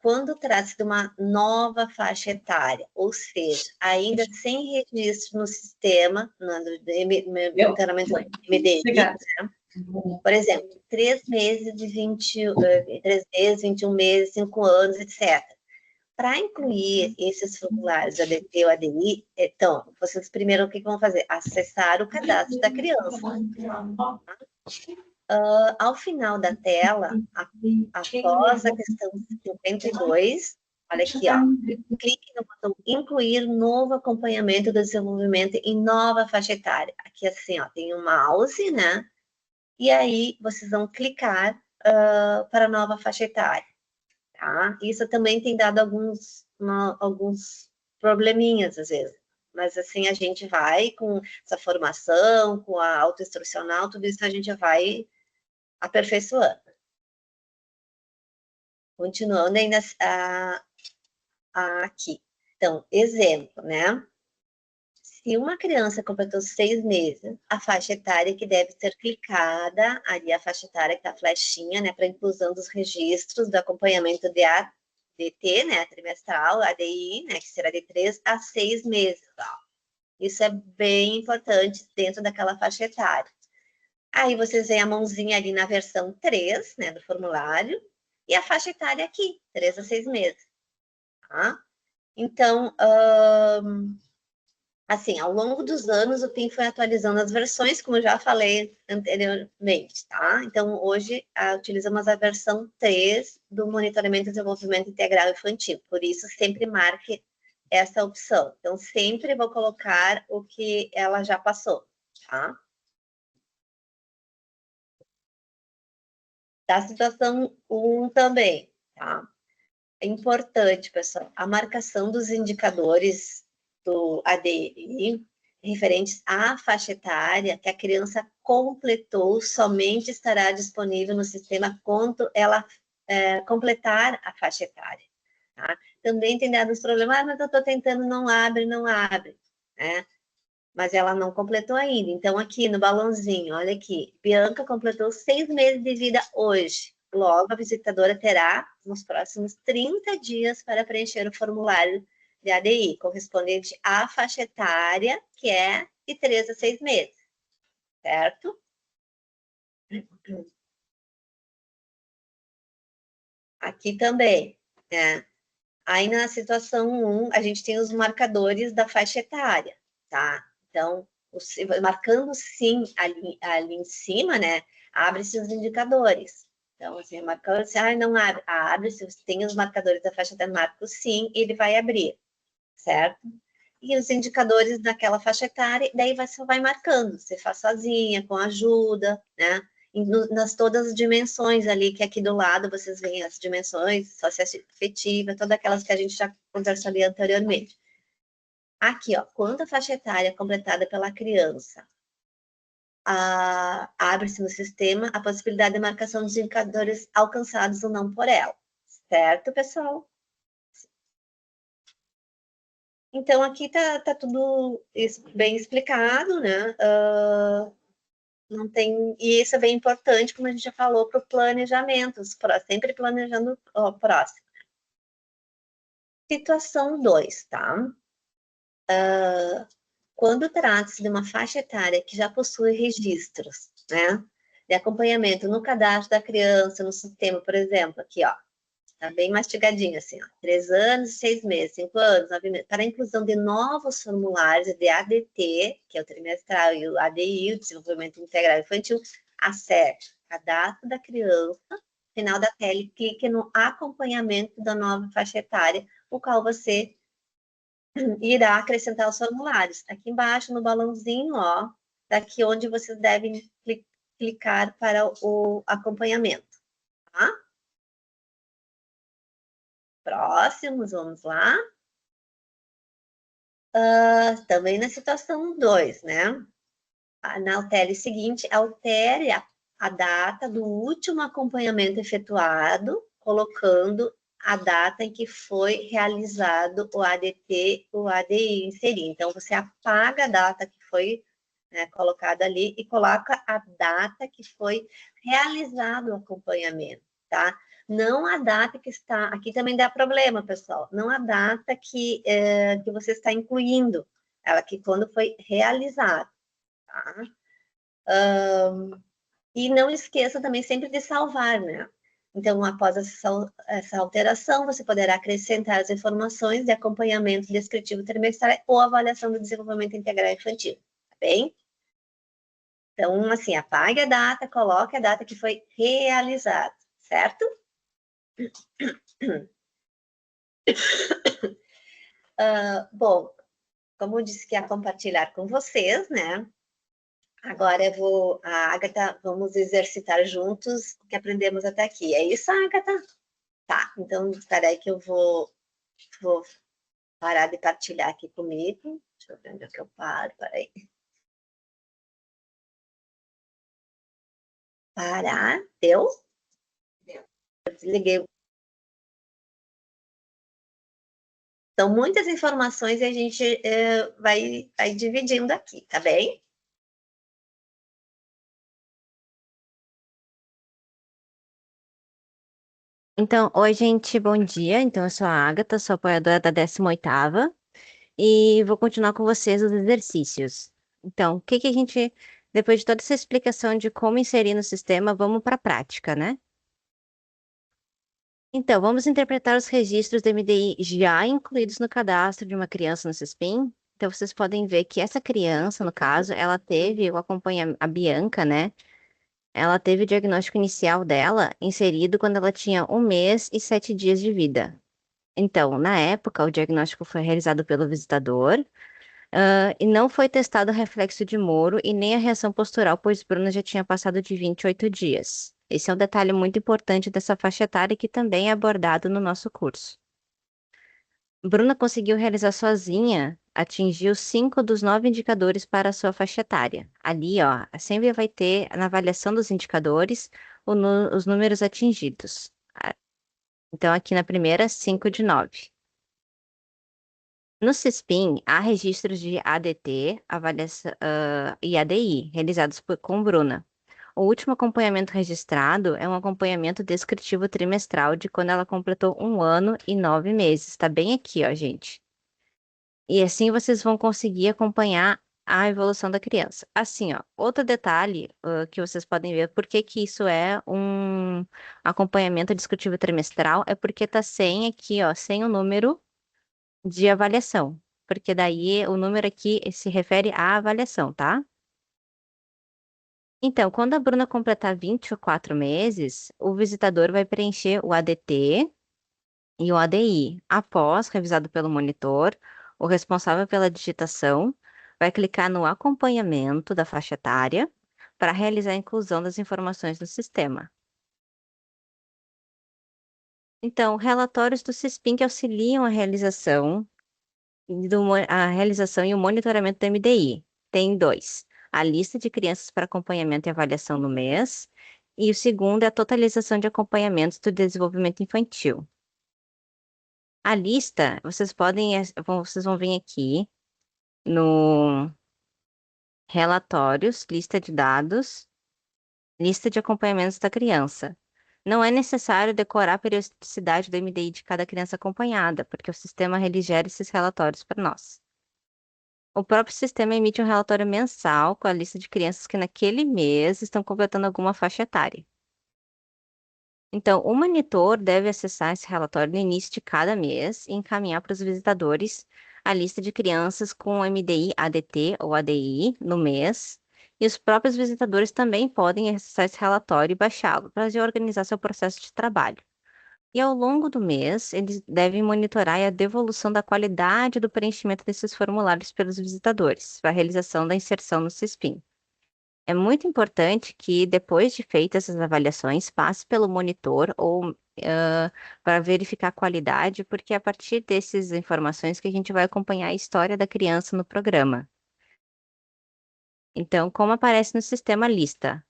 B: quando trata-se de uma nova faixa etária, ou seja, ainda sem registro no sistema, internamente MDI, né, por exemplo, 3 meses, 21 meses, 5 anos, etc. Para incluir esses formulários ADT ou ADI, então, vocês primeiro o que vão fazer? Acessar o cadastro da criança. Ao final da tela, após a questão 52, olha aqui, ó, clique no botão incluir novo acompanhamento do desenvolvimento em nova faixa etária. Aqui assim, ó, tem um mouse, né? E aí vocês vão clicar para a nova faixa etária. Tá? Isso também tem dado alguns probleminhas, às vezes. Mas, assim, a gente vai com essa formação, com a autoinstrucional, tudo isso a gente vai aperfeiçoando. Continuando ainda aqui. Então, exemplo, né? Se uma criança completou 6 meses, a faixa etária que deve ser clicada, ali a faixa etária que tá a flechinha, né, para inclusão dos registros do acompanhamento de ADT, né, trimestral, ADI, né, que será de 3 a 6 meses, ó. Isso é bem importante dentro daquela faixa etária. Aí vocês veem a mãozinha ali na versão 3, né, do formulário, e a faixa etária aqui, 3 a 6 meses, tá? Então, assim, ao longo dos anos, o PIN foi atualizando as versões, como eu já falei anteriormente, tá? Então, hoje, utilizamos a versão 3 do Monitoramento e Desenvolvimento Integral Infantil, por isso, sempre marque essa opção. Então, sempre vou colocar o que ela já passou, tá? Da situação 1 também, tá? É importante, pessoal, a marcação dos indicadores do ADI referentes à faixa etária que a criança completou somente estará disponível no sistema quando ela completar a faixa etária. Tá? Também tem dado os problemas, mas eu estou tentando, não abre, né? Mas ela não completou ainda. Então, aqui no balãozinho, olha aqui, Bianca completou 6 meses de vida hoje. Logo, a visitadora terá, nos próximos 30 dias, para preencher o formulário de ADI, correspondente à faixa etária, que é de 3 a 6 meses, certo? Aqui também, né? Aí, na situação 1, a gente tem os marcadores da faixa etária, tá? Então, marcando sim ali em cima, né? Abre-se os indicadores. Então, assim, marcando assim, não abre. Abre-se, tem os marcadores da faixa etária, marca o sim, ele vai abrir, certo? E os indicadores daquela faixa etária, daí você vai marcando, você faz sozinha, com ajuda, né? Nas todas as dimensões ali, que aqui do lado vocês veem as dimensões socioafetiva, todas aquelas que a gente já conversou ali anteriormente. Aqui, ó, quanto a faixa etária completada pela criança, abre-se no sistema a possibilidade de marcação dos indicadores alcançados ou não por ela. Certo, pessoal? Então, aqui tá tudo bem explicado, né? Não tem, e isso é bem importante, como a gente já falou, para o planejamento, sempre planejando o próximo. Situação 2, tá? Quando trata-se de uma faixa etária que já possui registros, né? De acompanhamento no cadastro da criança, no sistema, por exemplo, aqui, ó. Tá bem mastigadinho, assim, ó. 3 anos, 6 meses, 5 anos, 9 meses. Para a inclusão de novos formulários de ADT, que é o trimestral, e o ADI, o Desenvolvimento Integral Infantil, acesse cadastro da criança, final da tela, clique no acompanhamento da nova faixa etária, o qual você irá acrescentar os formulários. Aqui embaixo, no balãozinho, ó, daqui onde vocês devem clicar para o acompanhamento, tá? Próximos, vamos lá. Também na situação 2, né? Na altere seguinte, altere a data do último acompanhamento efetuado, colocando a data em que foi realizado o ADT, o ADI inserir. Então, você apaga a data que foi, né, colocada ali e coloca a data que foi realizado o acompanhamento, tá? Não a data que está... Aqui também dá problema, pessoal. Não a data que você está incluindo, ela que quando foi realizado, tá? E não esqueça também sempre de salvar, né? Então, após essa alteração, você poderá acrescentar as informações de acompanhamento descritivo trimestral ou avaliação do desenvolvimento integral infantil, tá bem? Então, assim, apague a data, coloque a data que foi realizada, certo? Bom, como eu disse que ia compartilhar com vocês, né? Agora a Agatha, vamos exercitar juntos o que aprendemos até aqui. É isso, Agatha? Tá, então espera aí que eu vou parar de partilhar aqui comigo. Deixa eu ver onde é que eu paro, peraí. Parar, deu? Deu. Eu desliguei. São muitas informações e a gente vai dividindo aqui, tá bem?
A: Então, oi, gente, bom dia. Então, eu sou a Agatha, sou apoiadora da 18ª e vou continuar com vocês os exercícios. Então, o que que a gente, depois de toda essa explicação de como inserir no sistema, vamos para a prática, né? Então, vamos interpretar os registros do MDI já incluídos no cadastro de uma criança no CESPIM. Então, vocês podem ver que essa criança, no caso, ela teve o acompanhamento, a Bianca, né? Ela teve o diagnóstico inicial dela inserido quando ela tinha 1 mês e 7 dias de vida. Então, na época, o diagnóstico foi realizado pelo visitador, e não foi testado o reflexo de Moro e nem a reação postural, pois Bruna já tinha passado de 28 dias. Esse é um detalhe muito importante dessa faixa etária que também é abordado no nosso curso. Bruna conseguiu realizar sozinha, atingiu 5 dos 9 indicadores para a sua faixa etária. Ali, ó, sempre vai ter na avaliação dos indicadores os números atingidos. Então, aqui na primeira, 5 de 9. No CESPIM, há registros de ADT e ADI, realizados com Bruna. O último acompanhamento registrado é um acompanhamento descritivo trimestral de quando ela completou 1 ano e 9 meses. Está bem aqui, ó, gente. E assim vocês vão conseguir acompanhar a evolução da criança. Assim, ó, outro detalhe, que vocês podem ver, por que que isso é um acompanhamento descritivo trimestral, é porque tá sem aqui, ó, sem o número de avaliação. Porque daí o número aqui se refere à avaliação, tá? Então, quando a Bruna completar 24 meses, o visitador vai preencher o ADT e o ADI. Após, revisado pelo monitor, o responsável pela digitação vai clicar no acompanhamento da faixa etária para realizar a inclusão das informações no sistema. Então, relatórios do CISPIM que auxiliam a realização e o monitoramento do MDI. Tem 2. A lista de crianças para acompanhamento e avaliação no mês. E o segundo é a totalização de acompanhamentos do desenvolvimento infantil. A lista, vocês vão vir aqui no relatórios, lista de dados, lista de acompanhamentos da criança. Não é necessário decorar a periodicidade do MDI de cada criança acompanhada, porque o sistema ele gera esses relatórios para nós. O próprio sistema emite um relatório mensal com a lista de crianças que naquele mês estão completando alguma faixa etária. Então, o monitor deve acessar esse relatório no início de cada mês e encaminhar para os visitadores a lista de crianças com MDI ADT ou ADI no mês, e os próprios visitadores também podem acessar esse relatório e baixá-lo para organizar seu processo de trabalho. E ao longo do mês, eles devem monitorar a devolução da qualidade do preenchimento desses formulários pelos visitadores, para a realização da inserção no CISPIM. É muito importante que, depois de feitas essas avaliações, passe pelo monitor ou para verificar a qualidade, porque é a partir dessas informações que a gente vai acompanhar a história da criança no programa. Então, como aparece no sistema lista?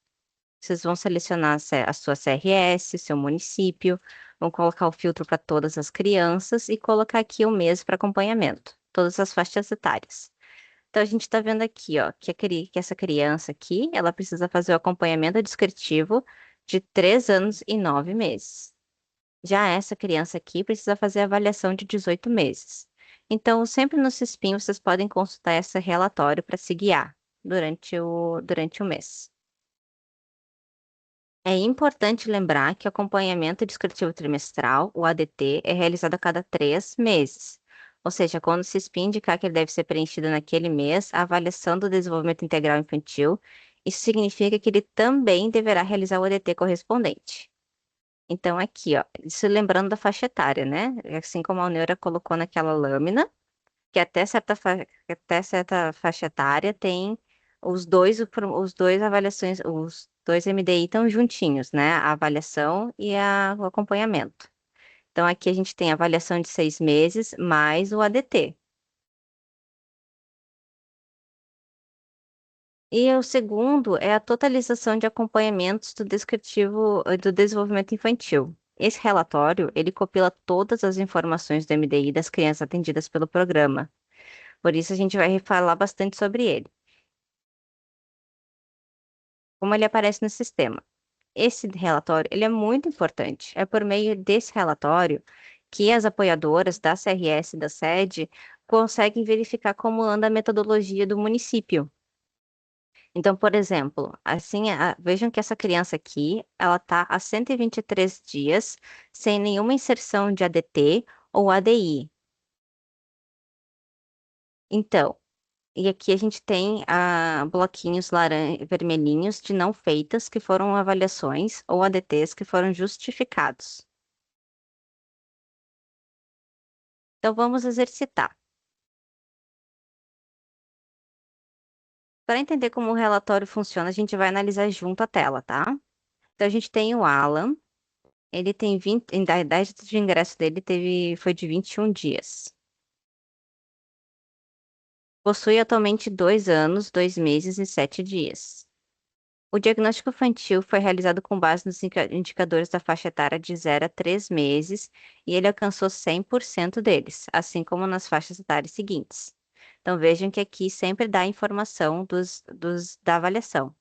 A: Vocês vão selecionar a sua CRS, seu município, vão colocar o filtro para todas as crianças e colocar aqui o mês para acompanhamento, todas as faixas etárias. Então, a gente está vendo aqui, ó, que essa criança aqui, ela precisa fazer o acompanhamento descritivo de 3 anos e 9 meses. Já essa criança aqui precisa fazer a avaliação de 18 meses. Então, sempre no CISPIM, vocês podem consultar esse relatório para se guiar durante o mês. É importante lembrar que o acompanhamento descritivo trimestral, o ADT, é realizado a cada 3 meses. Ou seja, quando o CISPIM indicar que ele deve ser preenchido naquele mês, a avaliação do desenvolvimento integral infantil, isso significa que ele também deverá realizar o ADT correspondente. Então, aqui, ó, isso lembrando da faixa etária, né? Assim como a Neura colocou naquela lâmina, que até certa faixa etária tem os dois avaliações, os dois MDI estão juntinhos, né? A avaliação e o acompanhamento. Então, aqui a gente tem a avaliação de 6 meses mais o ADT. E o segundo é a totalização de acompanhamentos do descritivo do desenvolvimento infantil. Esse relatório, ele compila todas as informações do MDI das crianças atendidas pelo programa. Por isso, a gente vai falar bastante sobre ele. Como ele aparece no sistema. Esse relatório, ele é muito importante. É por meio desse relatório que as apoiadoras da CRS e da sede conseguem verificar como anda a metodologia do município. Então, por exemplo, assim, vejam que essa criança aqui, ela está há 123 dias sem nenhuma inserção de ADT ou ADI. Então, e aqui a gente tem bloquinhos vermelhinhos de não feitas, que foram avaliações, ou ADTs que foram justificados. Então, vamos exercitar. Para entender como o relatório funciona, a gente vai analisar junto a tela, tá? Então, a gente tem o Alan, ele tem 20, a idade de ingresso dele foi de 21 dias. Possui atualmente 2 anos, 2 meses e 7 dias. O diagnóstico infantil foi realizado com base nos indicadores da faixa etária de 0 a 3 meses e ele alcançou 100% deles, assim como nas faixas etárias seguintes. Então vejam que aqui sempre dá a informação da avaliação.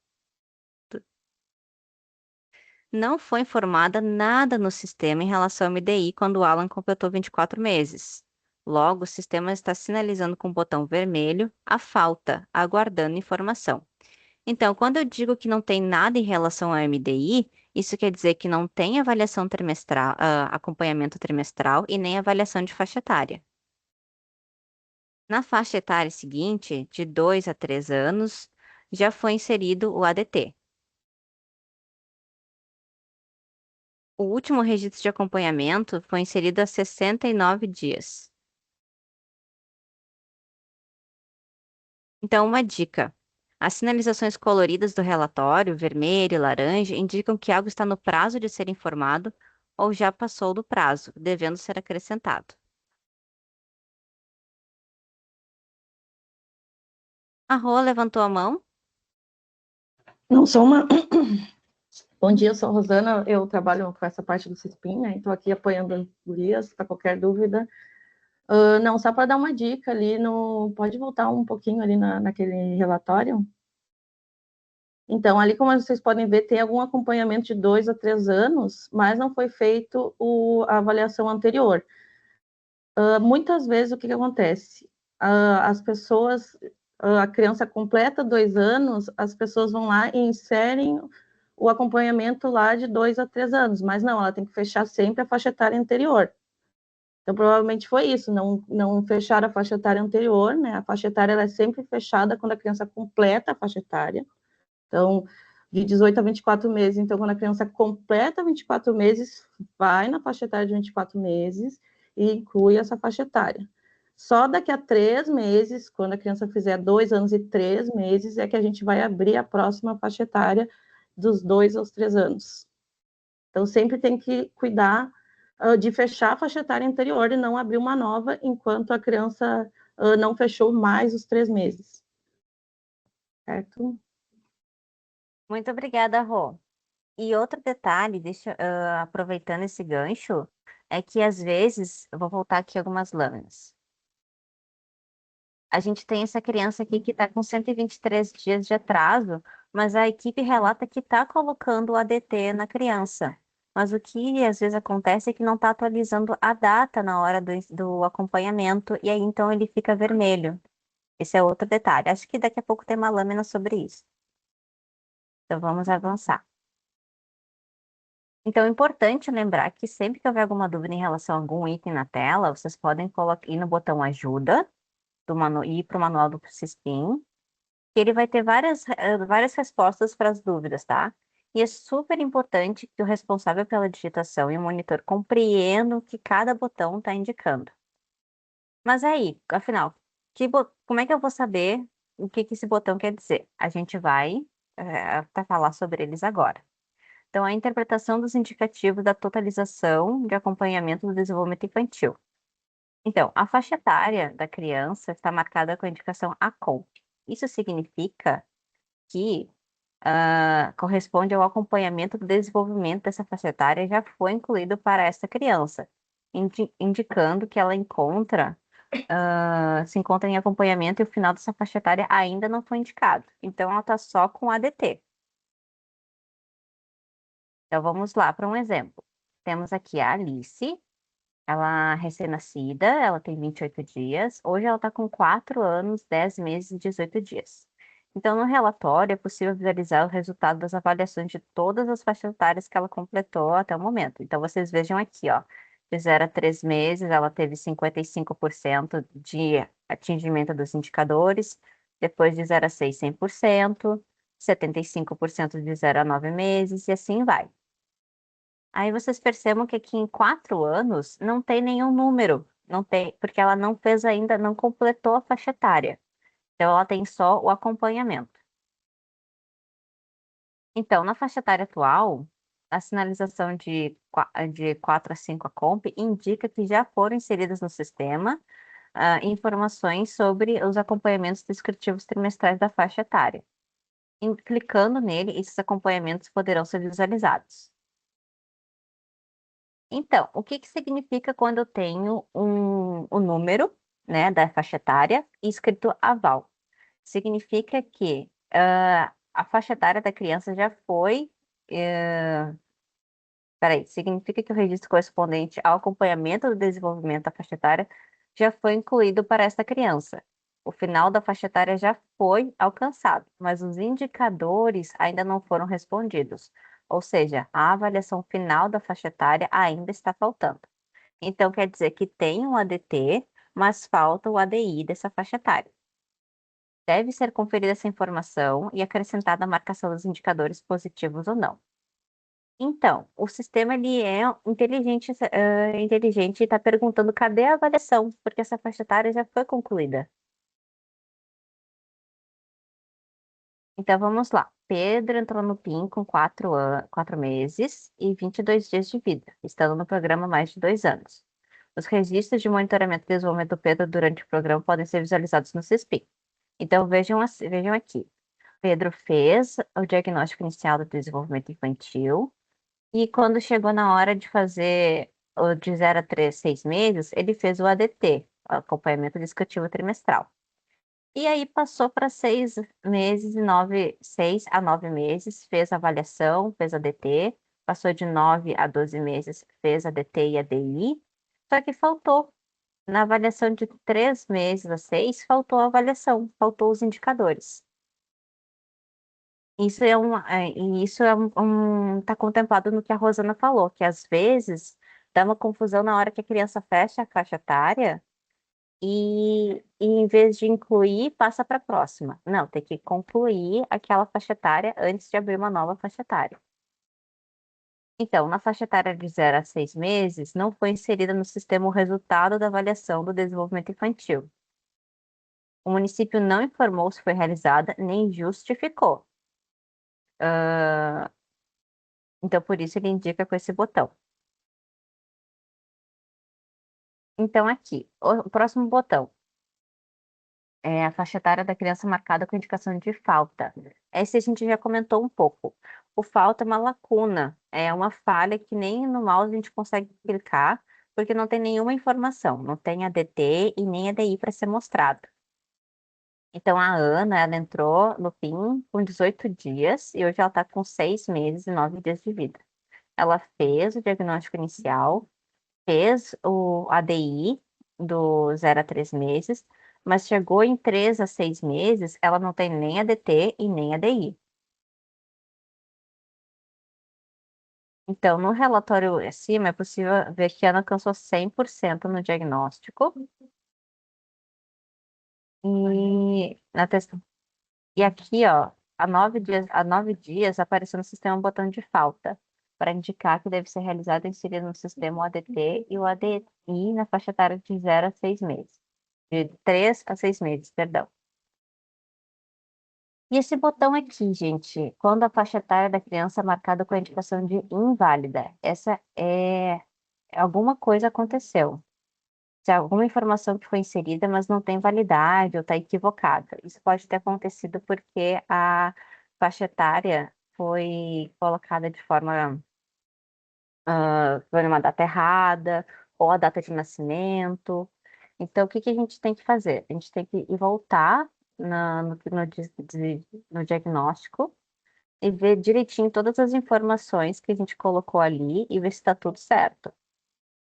A: Não foi informada nada no sistema em relação ao MDI quando o Alan completou 24 meses. Logo, o sistema está sinalizando com o botão vermelho a falta, aguardando informação. Então, quando eu digo que não tem nada em relação ao MDI, isso quer dizer que não tem avaliação trimestral, acompanhamento trimestral e nem avaliação de faixa etária. Na faixa etária seguinte, de 2 a 3 anos, já foi inserido o ADT. O último registro de acompanhamento foi inserido há 69 dias. Então, uma dica. As sinalizações coloridas do relatório, vermelho e laranja, indicam que algo está no prazo de ser informado ou já passou do prazo, devendo ser acrescentado. A Rô levantou a mão.
G: Não sou uma. Bom dia, eu sou a Rosana, eu trabalho com essa parte do CISPIN, né? Estou aqui apoiando as gurias para qualquer dúvida. Não, só para dar uma dica ali, pode voltar um pouquinho ali naquele relatório? Então, ali, como vocês podem ver, tem algum acompanhamento de 2 a 3 anos, mas não foi feito a avaliação anterior. Muitas vezes, o que acontece? As pessoas, a criança completa 2 anos, as pessoas vão lá e inserem o acompanhamento lá de 2 a 3 anos, mas não, ela tem que fechar sempre a faixa etária anterior. Então, provavelmente foi isso, não fechar a faixa etária anterior, né? A faixa etária ela é sempre fechada quando a criança completa a faixa etária. Então, de 18 a 24 meses. Então, quando a criança completa 24 meses, vai na faixa etária de 24 meses e inclui essa faixa etária. Só daqui a 3 meses, quando a criança fizer 2 anos e 3 meses, é que a gente vai abrir a próxima faixa etária dos 2 aos 3 anos. Então, sempre tem que cuidar de fechar a faixa etária anterior e não abrir uma nova enquanto a criança não fechou mais os 3 meses. Certo?
A: Muito obrigada, Rô. E outro detalhe, aproveitando esse gancho, é que às vezes, eu vou voltar aqui algumas lâminas. A gente tem essa criança aqui que está com 123 dias de atraso, mas a equipe relata que está colocando o ADT na criança. Mas o que às vezes acontece é que não está atualizando a data na hora do acompanhamento, e aí então ele fica vermelho. Esse é outro detalhe. Acho que daqui a pouco tem uma lâmina sobre isso. Então vamos avançar. Então, é importante lembrar que sempre que houver alguma dúvida em relação a algum item na tela, vocês podem ir no botão ajuda e ir para o manual do CISPIN, que ele vai ter várias respostas para as dúvidas, tá? E é super importante que o responsável pela digitação e o monitor compreendam o que cada botão está indicando. Mas aí, afinal, como é que eu vou saber o que esse botão quer dizer? A gente vai falar sobre eles agora. Então, a interpretação dos indicativos da totalização de acompanhamento do desenvolvimento infantil. Então, a faixa etária da criança está marcada com a indicação ACOMP. Isso significa que corresponde ao acompanhamento do desenvolvimento dessa faixa etária já foi incluído para essa criança, indicando que ela se encontra em acompanhamento e o final dessa faixa etária ainda não foi indicado. Então, ela está só com ADT. Então, vamos lá para um exemplo. Temos aqui a Alice, ela é recém-nascida, ela tem 28 dias. Hoje ela está com 4 anos, 10 meses e 18 dias. Então, no relatório, é possível visualizar o resultado das avaliações de todas as faixas etárias que ela completou até o momento. Então, vocês vejam aqui, ó, de 0 a 3 meses, ela teve 55% de atingimento dos indicadores. Depois de 0 a 6, 100%. 75% de 0 a 9 meses, e assim vai. Aí vocês percebam que aqui em 4 anos não tem nenhum número, não tem, porque ela não fez ainda, não completou a faixa etária. Então ela tem só o acompanhamento. Então, na faixa etária atual, a sinalização de 4 a 5 a COMP indica que já foram inseridas no sistema informações sobre os acompanhamentos descritivos trimestrais da faixa etária. Clicando nele, esses acompanhamentos poderão ser visualizados. Então, o que significa quando eu tenho o número, né, da faixa etária escrito aval? Significa que a faixa etária da criança já foi. Significa que o registro correspondente ao acompanhamento do desenvolvimento da faixa etária já foi incluído para esta criança. O final da faixa etária já foi alcançado, mas os indicadores ainda não foram respondidos. Ou seja, a avaliação final da faixa etária ainda está faltando. Então, quer dizer que tem um ADT, mas falta o ADI dessa faixa etária. Deve ser conferida essa informação e acrescentada a marcação dos indicadores positivos ou não. Então, o sistema ele é inteligente e está perguntando cadê a avaliação, porque essa faixa etária já foi concluída. Então, vamos lá. Pedro entrou no PIN com 4 meses e 22 dias de vida, estando no programa há mais de 2 anos. Os registros de monitoramento e desenvolvimento do Pedro durante o programa podem ser visualizados no CISPIN. Então, vejam aqui. Pedro fez o diagnóstico inicial do desenvolvimento infantil e quando chegou na hora de fazer o de 0 a 6 meses, ele fez o ADT, o acompanhamento descritivo trimestral. E aí passou para 6 meses e 6 a 9 meses, fez a avaliação, fez a DT, passou de 9 a 12 meses, fez a DT e a DI, só que faltou. Na avaliação de 3 meses a 6, faltou a avaliação, faltou os indicadores. Tá contemplado no que a Rosana falou, que às vezes dá uma confusão na hora que a criança fecha a faixa etária e em vez de incluir, passa para a próxima. Não, tem que concluir aquela faixa etária antes de abrir uma nova faixa etária. Então, na faixa etária de 0 a 6 meses, não foi inserida no sistema o resultado da avaliação do desenvolvimento infantil. O município não informou se foi realizada, nem justificou. Então, por isso ele indica com esse botão. Então, aqui, o próximo botão é a faixa etária da criança marcada com indicação de falta. Esse a gente já comentou um pouco. O falta é uma lacuna, é uma falha que nem no mouse a gente consegue clicar, porque não tem nenhuma informação, não tem ADT e nem ADI para ser mostrado. Então, a Ana, ela entrou no PIN com 18 dias e hoje ela está com 6 meses e 9 dias de vida. Ela fez o diagnóstico inicial, fez o ADI do 0 a 3 meses, mas chegou em 3 a 6 meses, ela não tem nem ADT e nem ADI. Então, no relatório acima, é possível ver que Ana alcançou 100% no diagnóstico. E aqui, ó, há 9 dias apareceu no sistema um botão de falta, para indicar que deve ser realizado e inserido no sistema o ADT e o ADI na faixa etária de 0 a 6 meses. De 3 a 6 meses, perdão. E esse botão aqui, gente, quando a faixa etária da criança é marcada com a indicação de inválida, alguma coisa aconteceu. Se alguma informação que foi inserida, mas não tem validade ou está equivocada. Isso pode ter acontecido porque faixa etária foi colocada de forma, foi uma data errada, ou a data de nascimento. Então, o que que a gente tem que fazer? A gente tem que ir voltar no diagnóstico e ver direitinho todas as informações que a gente colocou ali e ver se está tudo certo.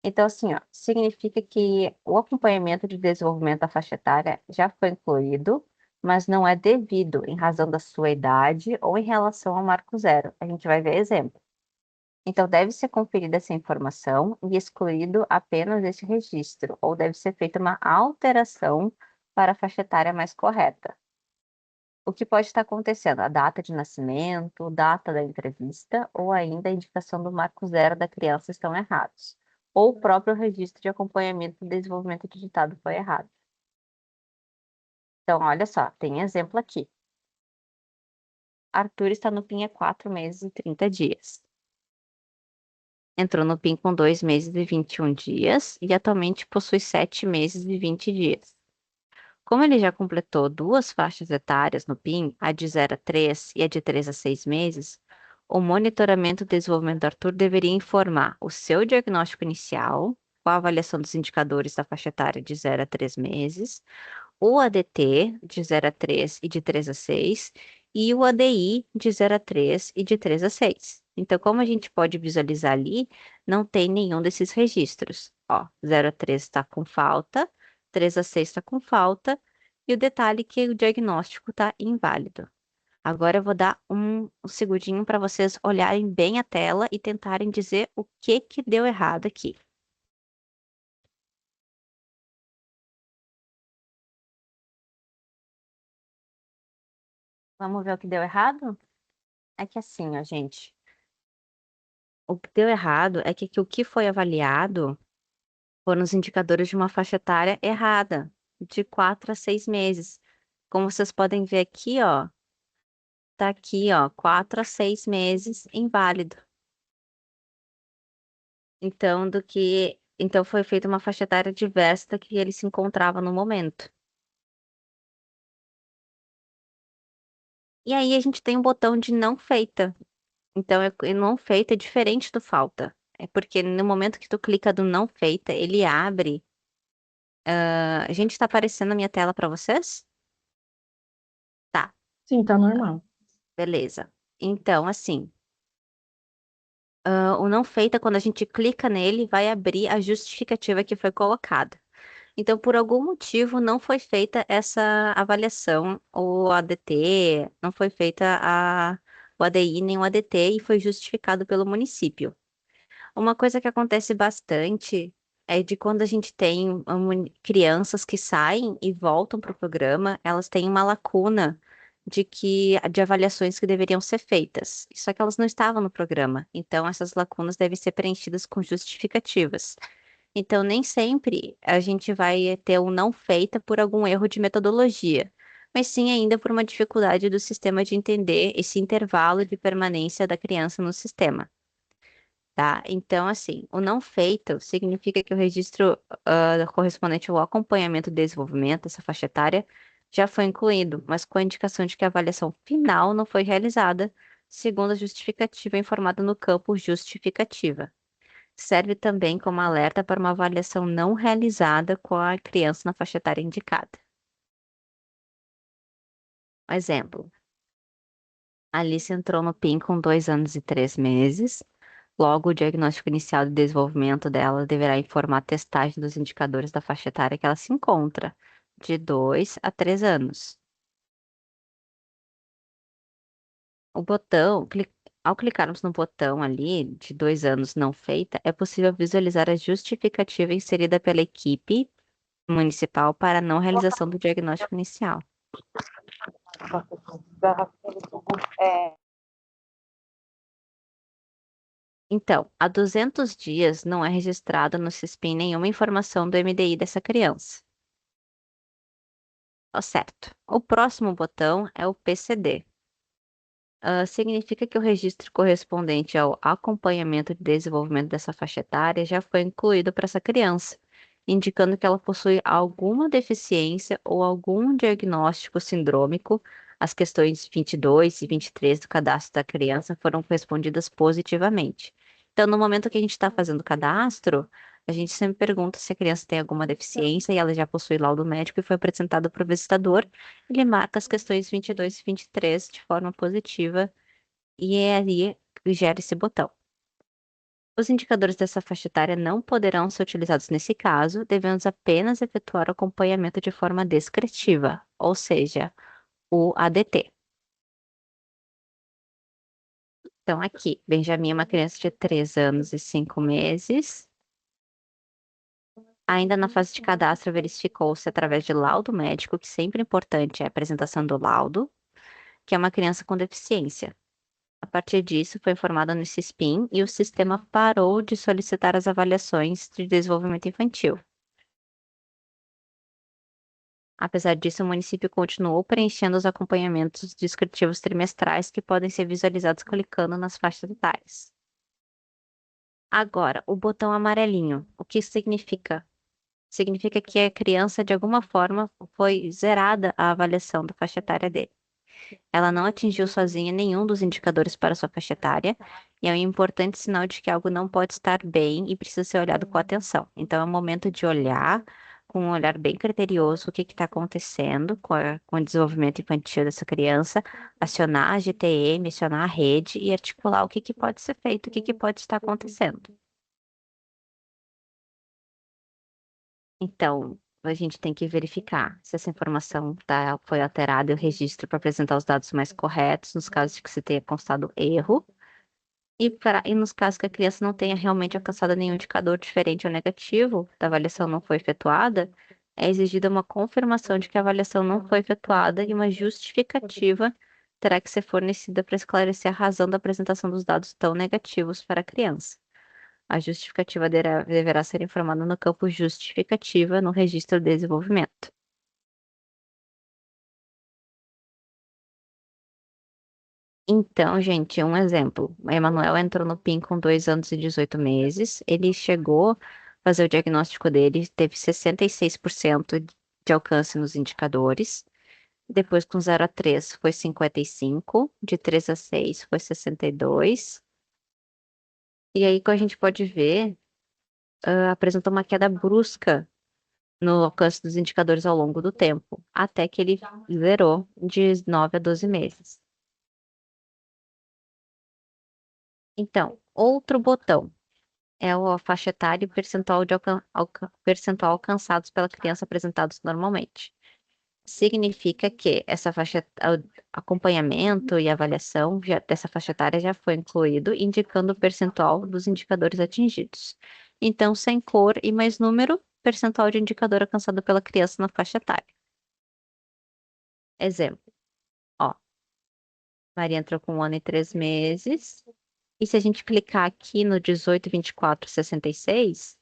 A: Então, assim, ó, significa que o acompanhamento de desenvolvimento da faixa etária já foi incluído, mas não é devido em razão da sua idade ou em relação ao marco zero. A gente vai ver exemplo. Então, deve ser conferida essa informação e excluído apenas este registro, ou deve ser feita uma alteração para a faixa etária mais correta. O que pode estar acontecendo? A data de nascimento, data da entrevista ou ainda a indicação do marco zero da criança estão errados. Ou o próprio registro de acompanhamento do desenvolvimento digitado foi errado. Então, olha só, tem exemplo aqui. Arthur está no PIN há 4 meses e 30 dias. Entrou no PIN com 2 meses e 21 dias e atualmente possui 7 meses e 20 dias. Como ele já completou 2 faixas etárias no PIN, a de 0 a 3 e a de 3 a 6 meses, o monitoramento do desenvolvimento do Arthur deveria informar o seu diagnóstico inicial, com a avaliação dos indicadores da faixa etária de 0 a 3 meses, o ADT de 0 a 3 e de 3 a 6, e o ADI de 0 a 3 e de 3 a 6. Então, como a gente pode visualizar ali, não tem nenhum desses registros. Ó, 0 a 3 está com falta, 3 a 6 está com falta, e o detalhe é que o diagnóstico está inválido. Agora eu vou dar um segundinho para vocês olharem bem a tela e tentarem dizer o que deu errado aqui. Vamos ver o que deu errado? É que assim, ó, gente. O que deu errado é que o que foi avaliado foram os indicadores de uma faixa etária errada, de 4 a 6 meses. Como vocês podem ver aqui, ó, tá aqui, ó, 4 a 6 meses inválido. Então foi feita uma faixa etária diversa da que ele se encontrava no momento. E aí a gente tem um botão de não feita. Então, não feita é diferente do falta. É porque no momento que tu clica do não feita, ele abre. A gente tá aparecendo na minha tela para vocês? Tá,
G: Sim, tá normal.
A: beleza. Então, assim, o não feita, quando a gente clica nele, vai abrir a justificativa que foi colocada. Então, por algum motivo, não foi feita essa avaliação, o ADT, não foi feita o ADI nem o ADT, e foi justificado pelo município. Uma coisa que acontece bastante é de quando a gente tem crianças que saem e voltam para o programa, elas têm uma lacuna de avaliações que deveriam ser feitas. Só que elas não estavam no programa. Então, essas lacunas devem ser preenchidas com justificativas. Então, nem sempre a gente vai ter um não feita por algum erro de metodologia, mas sim ainda por uma dificuldade do sistema de entender esse intervalo de permanência da criança no sistema. Tá? Então, assim, o não feito significa que o registro correspondente ao acompanhamento e desenvolvimento dessa faixa etária já foi incluído, mas com a indicação de que a avaliação final não foi realizada, segundo a justificativa informada no campo justificativa. Serve também como alerta para uma avaliação não realizada com a criança na faixa etária indicada. Exemplo. Alice entrou no PIN com 2 anos e 3 meses. Logo, o diagnóstico inicial de desenvolvimento dela deverá informar a testagem dos indicadores da faixa etária que ela se encontra, de 2 a 3 anos. Ao clicarmos no botão ali, de 2 anos não feita, é possível visualizar a justificativa inserida pela equipe municipal para a não realização do diagnóstico inicial. Então, há 200 dias não é registrada no CISPIN nenhuma informação do MDI dessa criança. Ó, certo. O próximo botão é o PCD. Significa que o registro correspondente ao acompanhamento de desenvolvimento dessa faixa etária já foi incluído para essa criança, indicando que ela possui alguma deficiência ou algum diagnóstico sindrômico as questões 22 e 23 do cadastro da criança foram respondidas positivamente. Então, no momento que a gente está fazendo o cadastro, a gente sempre pergunta se a criança tem alguma deficiência e ela já possui laudo médico e foi apresentada para o visitador. Ele marca as questões 22 e 23 de forma positiva e é ali que gera esse botão. Os indicadores dessa faixa etária não poderão ser utilizados nesse caso, devemos apenas efetuar o acompanhamento de forma descritiva, ou seja, o ADT. Então, aqui, Benjamin é uma criança de 3 anos e 5 meses. Ainda na fase de cadastro, verificou-se através de laudo médico, que sempre é importante é a apresentação do laudo, que é uma criança com deficiência. A partir disso, foi informado no SISPIN e o sistema parou de solicitar as avaliações de desenvolvimento infantil. Apesar disso, o município continuou preenchendo os acompanhamentos descritivos trimestrais que podem ser visualizados clicando nas faixas etárias. Agora, o botão amarelinho. O que isso significa? Significa que a criança, de alguma forma, foi zerada a avaliação da faixa etária dele. Ela não atingiu sozinha nenhum dos indicadores para sua faixa etária, e é um importante sinal de que algo não pode estar bem e precisa ser olhado com atenção. Então, é o momento de olhar com um olhar bem criterioso o que está acontecendo com o desenvolvimento infantil dessa criança, acionar a GTM, acionar a rede e articular o que pode ser feito, o que pode estar acontecendo. Então, a gente tem que verificar se essa informação foi alterada e o registro para apresentar os dados mais corretos, nos casos de que se tenha constado erro, e nos casos que a criança não tenha realmente alcançado nenhum indicador diferente ou negativo, da avaliação não foi efetuada, é exigida uma confirmação de que a avaliação não foi efetuada e uma justificativa terá que ser fornecida para esclarecer a razão da apresentação dos dados tão negativos para a criança. A justificativa deverá ser informada no campo justificativa no registro de desenvolvimento. Então, gente, um exemplo. O Emanuel entrou no PIN com 2 anos e 18 meses. Ele chegou a fazer o diagnóstico dele, teve 66% de alcance nos indicadores. Depois, com 0 a 3, foi 55%. De 3 a 6, foi 62%. E aí, como a gente pode ver, apresentou uma queda brusca no alcance dos indicadores ao longo do tempo, até que ele zerou de 9 a 12 meses. Então, outro botão é a faixa etária e percentual alcançados pela criança apresentados normalmente. Significa que essa acompanhamento e avaliação dessa faixa etária já foi incluído, indicando o percentual dos indicadores atingidos. Então, sem cor e mais número, percentual de indicador alcançado pela criança na faixa etária. Exemplo. Ó, Maria entrou com 1 ano e 3 meses. E se a gente clicar aqui no 18, 24, 66,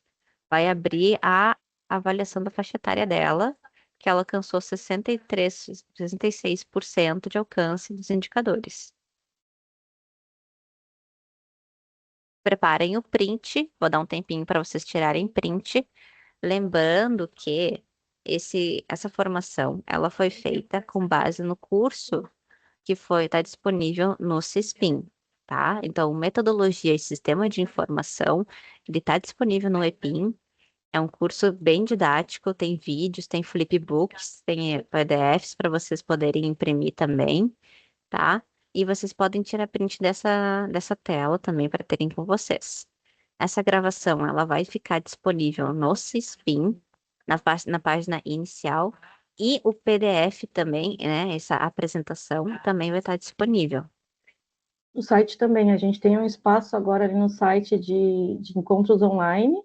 A: vai abrir a avaliação da faixa etária dela, que ela alcançou 66% de alcance dos indicadores. Preparem o print, vou dar um tempinho para vocês tirarem print, lembrando que essa formação ela foi feita com base no curso que está disponível no SISPIN, tá? Então, metodologia e sistema de informação, ele está disponível no EPIN. É um curso bem didático, tem vídeos, tem flipbooks, tem PDFs para vocês poderem imprimir também, tá? E vocês podem tirar print dessa tela também para terem com vocês. Essa gravação, ela vai ficar disponível no SISPIN, na página inicial, e o PDF também, né, essa apresentação também vai estar disponível.
G: No site também, a gente tem um espaço agora ali no site de encontros online,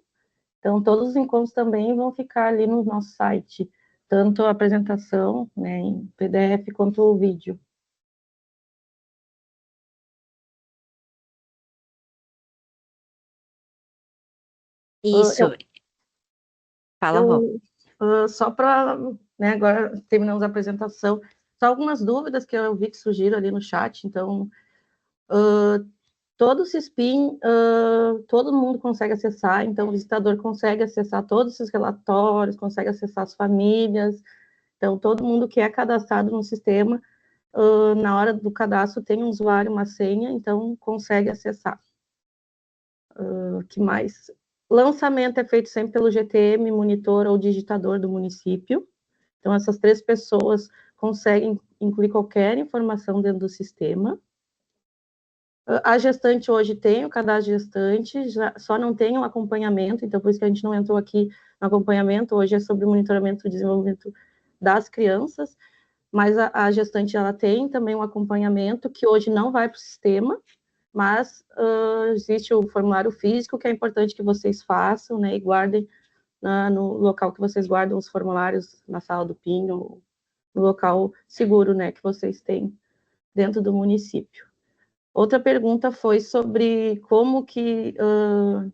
G: então todos os encontros também vão ficar ali no nosso site, tanto a apresentação, né, em PDF, quanto o vídeo.
A: Isso. Fala, Rô.
G: Só para, né, agora terminamos a apresentação, só algumas dúvidas que eu vi que surgiram ali no chat, então, todo o SISPIN, todo mundo consegue acessar, então o visitador consegue acessar todos esses relatórios, consegue acessar as famílias, então todo mundo que é cadastrado no sistema na hora do cadastro tem um usuário, uma senha, então consegue acessar. Que mais? Lançamento é feito sempre pelo GTM, monitor ou digitador do município. Então, essas 3 pessoas conseguem incluir qualquer informação dentro do sistema. A gestante hoje tem o cadastro de gestante, só não tem o acompanhamento, então por isso que a gente não entrou aqui no acompanhamento, hoje é sobre o monitoramento e desenvolvimento das crianças, mas a gestante ela tem também um acompanhamento que hoje não vai para o sistema, mas existe o formulário físico que é importante que vocês façam, né, e guardem no local que vocês guardam os formulários, na sala do PIN, no local seguro, né, que vocês têm dentro do município. Outra pergunta foi sobre como que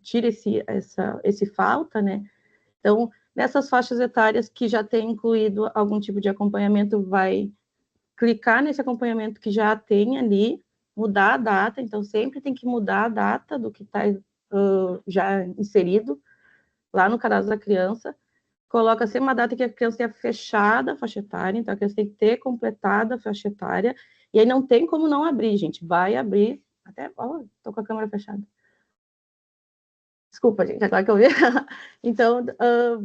G: tira esse falta, né? Então, nessas faixas etárias que já tem incluído algum tipo de acompanhamento, vai clicar nesse acompanhamento que já tem ali, mudar a data, então sempre tem que mudar a data do que está já inserido lá no cadastro da criança, coloca sempre uma data que a criança tenha fechado a faixa etária, então a criança tem que ter completado a faixa etária, e aí não tem como não abrir, gente, vai abrir, até, ó, tô com a câmera fechada. Desculpa, gente, agora que eu vi. Então,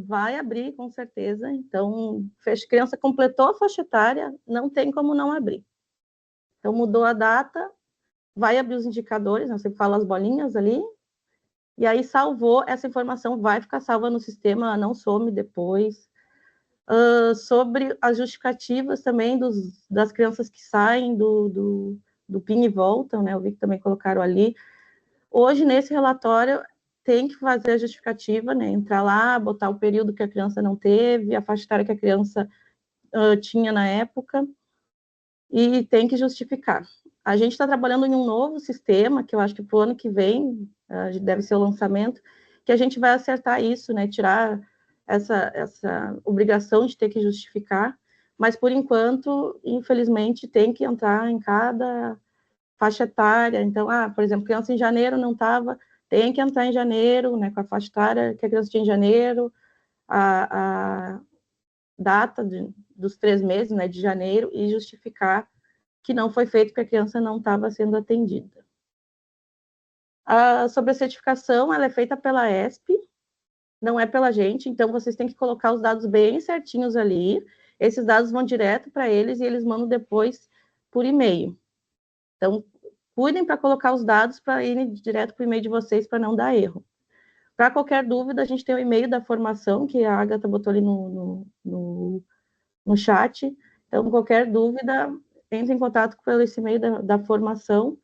G: vai abrir, com certeza. Então, criança completou a faixa etária, não tem como não abrir. Então, mudou a data, vai abrir os indicadores, né? Você fala as bolinhas ali, e aí salvou, essa informação vai ficar salva no sistema, ela não some depois. Sobre as justificativas também das crianças que saem do PIN e voltam, né? Eu vi que também colocaram ali. Hoje, nesse relatório, tem que fazer a justificativa, né? Entrar lá, botar o período que a criança não teve, a faixa etária que a criança tinha na época, e tem que justificar. A gente está trabalhando em um novo sistema, que eu acho que para o ano que vem, deve ser o lançamento, que a gente vai acertar isso, né? Tirar essa obrigação de ter que justificar, mas por enquanto, infelizmente, tem que entrar em cada faixa etária. Então, por exemplo, criança em janeiro não estava, tem que entrar em janeiro, né, com a faixa etária que a criança tinha em janeiro, a data dos 3 meses, né, de janeiro, e justificar que não foi feito porque a criança não estava sendo atendida. Sobre a certificação, ela é feita pela ESP, não é pela gente, então vocês têm que colocar os dados bem certinhos ali, esses dados vão direto para eles e eles mandam depois por e-mail. Então, cuidem para colocar os dados para irem direto para o e-mail de vocês, para não dar erro. Para qualquer dúvida, a gente tem o e-mail da formação, que a Agatha botou ali no chat. Então, qualquer dúvida, entre em contato com esse e-mail da formação,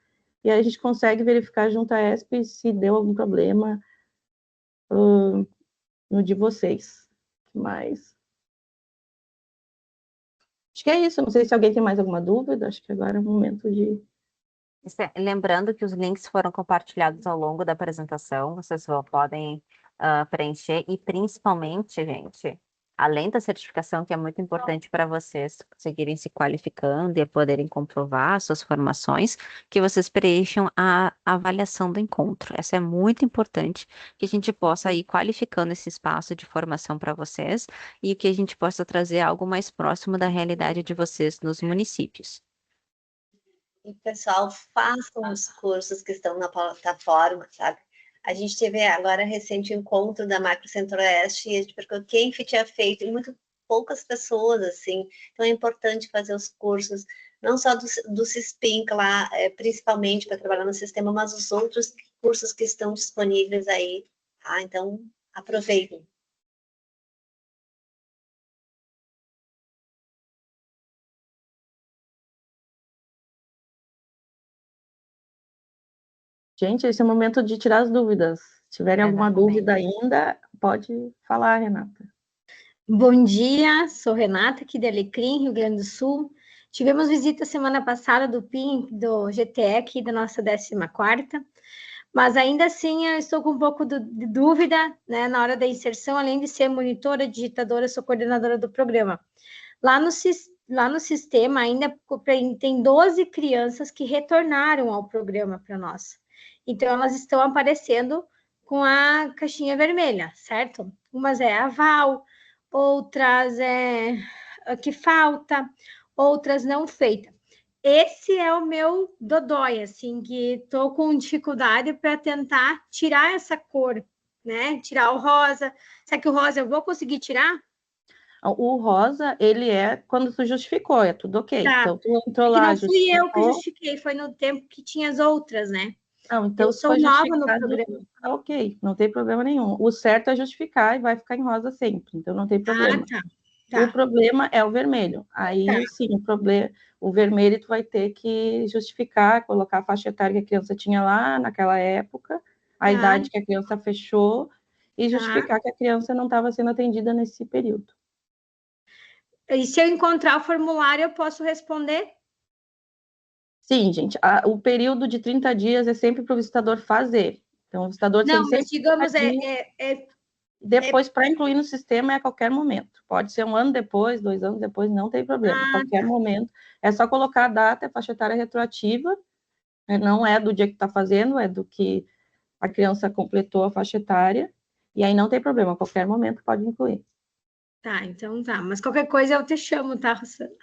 G: e aí a gente consegue verificar junto à ESP se deu algum problema no de vocês. Mas acho que é isso. Não sei se alguém tem mais alguma dúvida. Acho que agora é o momento de...
A: Lembrando que os links foram compartilhados ao longo da apresentação, vocês podem preencher, e principalmente, gente, além da certificação, que é muito importante para vocês seguirem se qualificando e poderem comprovar suas formações, que vocês preencham a avaliação do encontro. Essa é muito importante, que a gente possa ir qualificando esse espaço de formação para vocês e que a gente possa trazer algo mais próximo da realidade de vocês nos municípios.
B: E, pessoal, façam os cursos que estão na plataforma, sabe? A gente teve agora recente encontro da Macro Centro-Oeste e a gente perguntou quem tinha feito, e muito poucas pessoas, assim. Então, é importante fazer os cursos, não só do CISPIN, lá, principalmente para trabalhar no sistema, mas os outros cursos que estão disponíveis aí, tá? Então, aproveitem.
G: Gente, esse é o momento de tirar as dúvidas. Se tiverem alguma dúvida ainda, pode falar, Renata.
H: Bom dia, sou Renata, aqui de Alecrim, Rio Grande do Sul. Tivemos visita semana passada do PIN, do GTE, aqui da nossa 14ª, mas ainda assim eu estou com um pouco de dúvida, né, na hora da inserção, além de ser monitora, digitadora, sou coordenadora do programa. Lá no sistema ainda tem 12 crianças que retornaram ao programa para nós. Então, elas estão aparecendo com a caixinha vermelha, certo? Umas é aval, outras é que falta, outras não feita. esse é o meu dodói, assim, que estou com dificuldade para tentar tirar essa cor, né? Tirar o rosa. Será que o rosa eu vou conseguir tirar?
G: O rosa, ele é quando tu justificou, é tudo ok.
H: Tá.
G: Então, tu entrou
H: É que
G: lá,
H: não fui eu que
G: justificou.
H: justifiquei, foi no tempo que tinha as outras, né?
G: Não, então,
H: Eu
G: se
H: sou
G: foi
H: nova no
G: justificado,
H: programa.
G: tá ok, não tem problema nenhum. O certo é justificar e vai ficar em rosa sempre, então não tem
H: Ah,
G: problema.
H: tá.
G: O
H: Tá.
G: problema é o vermelho. Aí, sim, o vermelho tu vai ter que justificar, colocar a faixa etária que a criança tinha lá naquela época, a
H: Tá.
G: idade que a criança fechou, e
H: Tá.
G: justificar que a criança não estava sendo atendida nesse período.
H: E se eu encontrar o formulário, eu posso responder?
G: Sim, gente, o período de 30 dias é sempre para o visitador fazer. Então, o visitador tem
H: Não, mas
G: sempre 30
H: digamos,
G: dias. Depois, para incluir no sistema, é a qualquer momento. Pode ser 1 ano depois, 2 anos depois, não tem problema. A qualquer momento. É só colocar a data, a faixa etária retroativa. Né? Não é do dia que está fazendo, é do que a criança completou a faixa etária. E aí não tem problema, a qualquer momento pode incluir.
H: Tá, então tá. Mas qualquer coisa eu te chamo, tá, Rossana?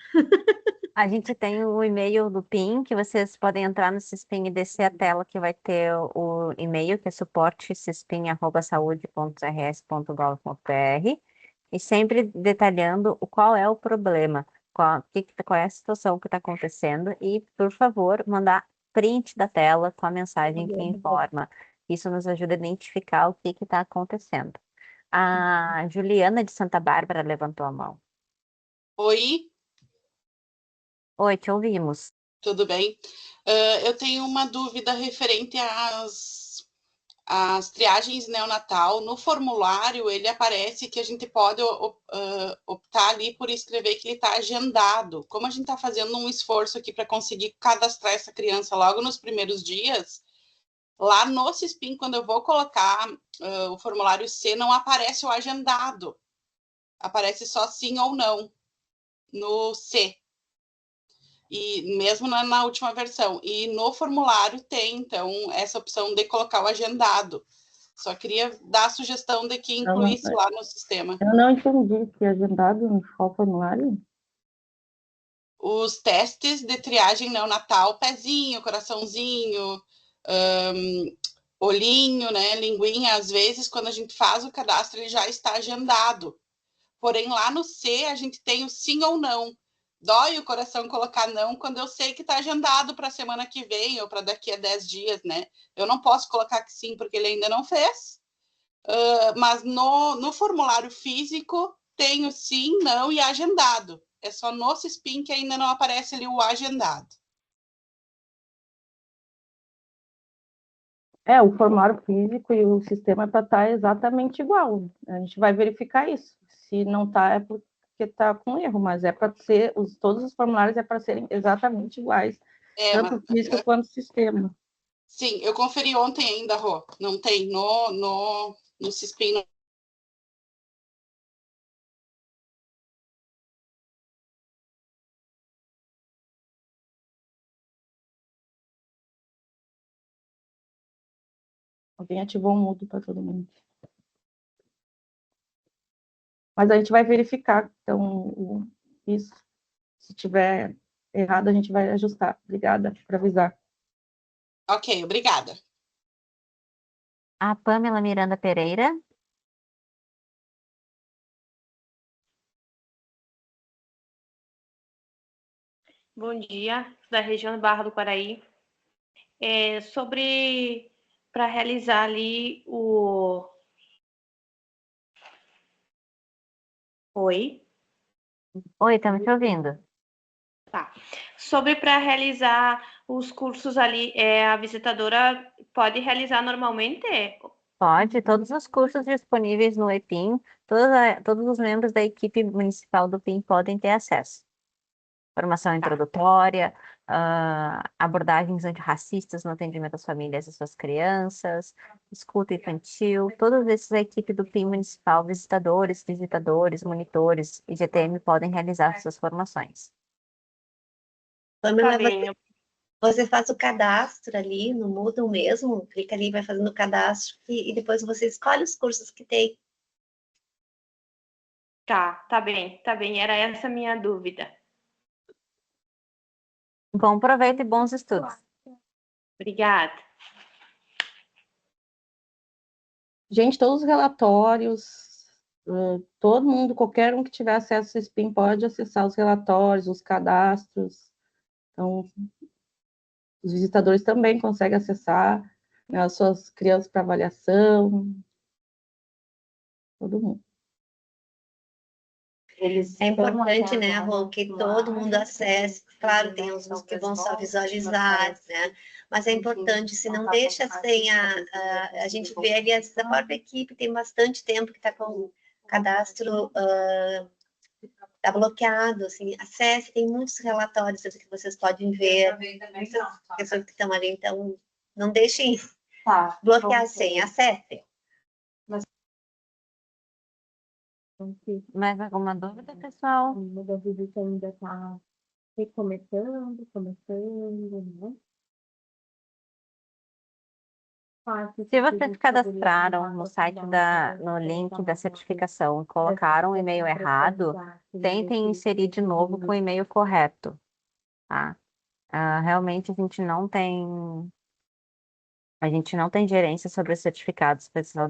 A: A gente tem o e-mail do PIN, que vocês podem entrar no Cispim e descer a tela, que vai ter o e-mail, que é suporte@saude.rs.gov.br, e sempre detalhando qual é o problema, qual é a situação que está acontecendo, e, por favor, mandar print da tela com a mensagem que informa. Isso nos ajuda a identificar o que está acontecendo. A Juliana de Santa Bárbara levantou a mão.
I: Oi,
A: Oi, te ouvimos.
I: tudo bem? Eu tenho uma dúvida referente às triagens neonatal. No formulário, ele aparece que a gente pode optar ali por escrever que ele está agendado. Como a gente está fazendo um esforço aqui para conseguir cadastrar essa criança logo nos primeiros dias, lá no Cispim, quando eu vou colocar o formulário C, não aparece o agendado. Aparece só sim ou não no C. E mesmo na última versão. E no formulário tem, então, essa opção de colocar o agendado. Só queria dar a sugestão de que incluísse lá no sistema.
G: Eu não entendi que agendado no qual formulário?
I: Os testes de triagem neonatal, pezinho, coraçãozinho, olhinho, né, linguinha, às vezes, quando a gente faz o cadastro, ele já está agendado. Porém, lá no C, a gente tem o sim ou não. Dói o coração colocar não quando eu sei que está agendado para a semana que vem ou para daqui a 10 dias, né? Eu não posso colocar que sim porque ele ainda não fez, mas no formulário físico tem o sim, não e agendado. É só no Cispim que ainda não aparece ali o agendado.
G: O formulário físico e o sistema para estar exatamente igual. A gente vai verificar isso. Se não está, é porque está com erro, mas é para ser, todos os formulários é para serem exatamente iguais, tanto o físico quanto o sistema.
I: Sim, eu conferi ontem ainda, Rô. Não tem no Cispim. Não.
G: Alguém ativou o mudo para todo mundo. Mas a gente vai verificar, então, isso. Se tiver errado, a gente vai ajustar. Obrigada por avisar.
I: Ok, obrigada.
A: A Pamela Miranda Pereira.
J: Bom dia, da região de Barra do Quaraí. Para realizar ali o... Oi?
A: Oi, estamos te ouvindo.
J: Tá. Sobre para realizar os cursos ali, a visitadora pode realizar normalmente?
A: Pode, todos os cursos disponíveis no EPIM, todos os membros da equipe municipal do PIM podem ter acesso. Formação introdutória, abordagens antirracistas no atendimento às famílias e suas crianças, escuta infantil, todos esses a equipe do PIM municipal, visitadores, monitores e GTM podem realizar suas formações.
B: Pamela, você faz o cadastro ali no Moodle mesmo, clica ali, vai fazendo o cadastro e depois você escolhe os cursos que tem.
J: Tá bem, era essa a minha dúvida.
A: Bom proveito e bons estudos.
J: Obrigada.
G: Gente, todos os relatórios, todo mundo, qualquer um que tiver acesso ao CISPIM pode acessar os relatórios, os cadastros. Então, os visitadores também conseguem acessar, né, as suas crianças para avaliação. Todo mundo.
B: É importante, né, Rô, que todo mundo acesse. Claro, tem uns que vão só visualizar, né? Mas é importante, se não deixa sem a gente vê ali, a própria equipe tem bastante tempo que está com o cadastro tá bloqueado, assim, acesse, tem muitos relatórios que vocês podem ver, muitas pessoas que estão ali, então não deixem bloquear sem, acessem.
A: Mais alguma dúvida, pessoal?
K: A visita ainda está recomeçando, né?
A: Se vocês cadastraram no site no link da certificação e colocaram o e-mail errado, tentem inserir de novo com o e-mail correto, tá? Realmente a gente não tem gerência sobre os certificados pessoal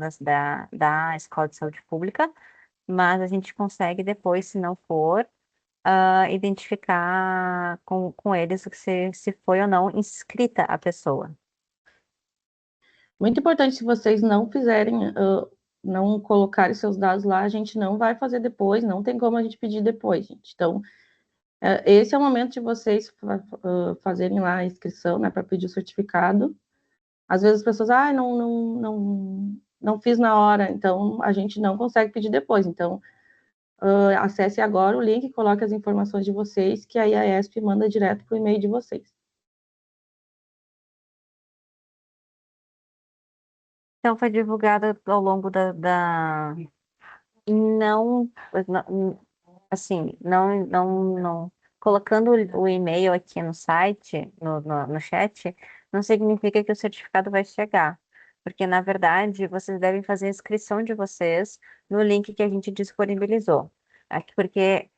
A: da Escola de Saúde Pública, mas a gente consegue depois, se não for, identificar com eles se foi ou não inscrita a pessoa.
G: Muito importante, se vocês não fizerem, não colocarem seus dados lá, a gente não vai fazer depois, não tem como a gente pedir depois, gente. Então, esse é o momento de vocês fazerem lá a inscrição, né, para pedir o certificado. Às vezes as pessoas, não fiz na hora, então a gente não consegue pedir depois. Então, acesse agora o link, coloque as informações de vocês, que aí a ESP manda direto para o e-mail de vocês.
A: Então, foi divulgada ao longo não, assim, não, colocando o e-mail aqui no site, no chat, não significa que o certificado vai chegar, porque, na verdade, vocês devem fazer a inscrição de vocês no link que a gente disponibilizou, porque,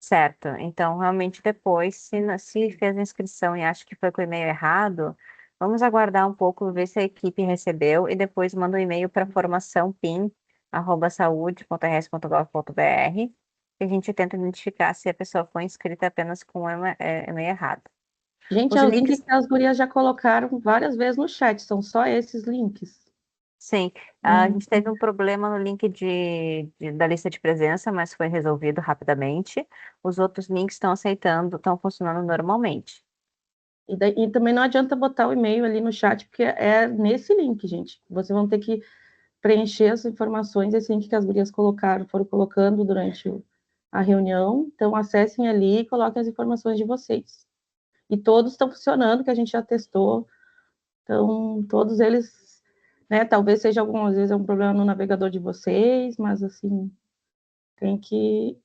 A: certo, então, realmente, depois, se fez a inscrição e acha que foi com o e-mail errado, vamos aguardar um pouco, ver se a equipe recebeu e depois manda um e-mail para formaçãopim@saude.rs.gov.br e a gente tenta identificar se a pessoa foi inscrita apenas com o e-mail errado.
G: Gente,
A: Os
G: é o
A: links-
G: link que as gurias já colocaram várias vezes no chat, são só esses links.
A: Sim, a gente teve um problema no link da lista de presença, mas foi resolvido rapidamente. Os outros links estão estão funcionando normalmente.
G: E também não adianta botar o e-mail ali no chat, porque é nesse link, gente. Vocês vão ter que preencher as informações, esse link que as gurias foram colocando durante a reunião. Então, acessem ali e coloquem as informações de vocês. E todos estão funcionando, que a gente já testou. Então, todos eles, né, talvez seja algumas vezes um problema no navegador de vocês, mas, assim, tem que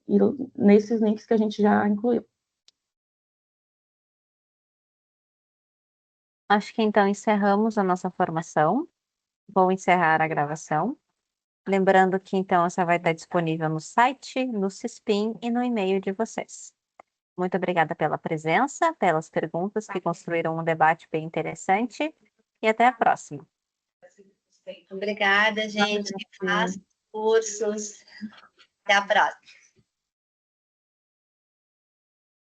G: ir nesses links que a gente já incluiu.
A: Acho que então encerramos a nossa formação. Vou encerrar a gravação. Lembrando que então essa vai estar disponível no site, no CISPIN e no e-mail de vocês. Muito obrigada pela presença, pelas perguntas que construíram um debate bem interessante e até a próxima.
B: Obrigada, gente. Façam cursos. Até a próxima.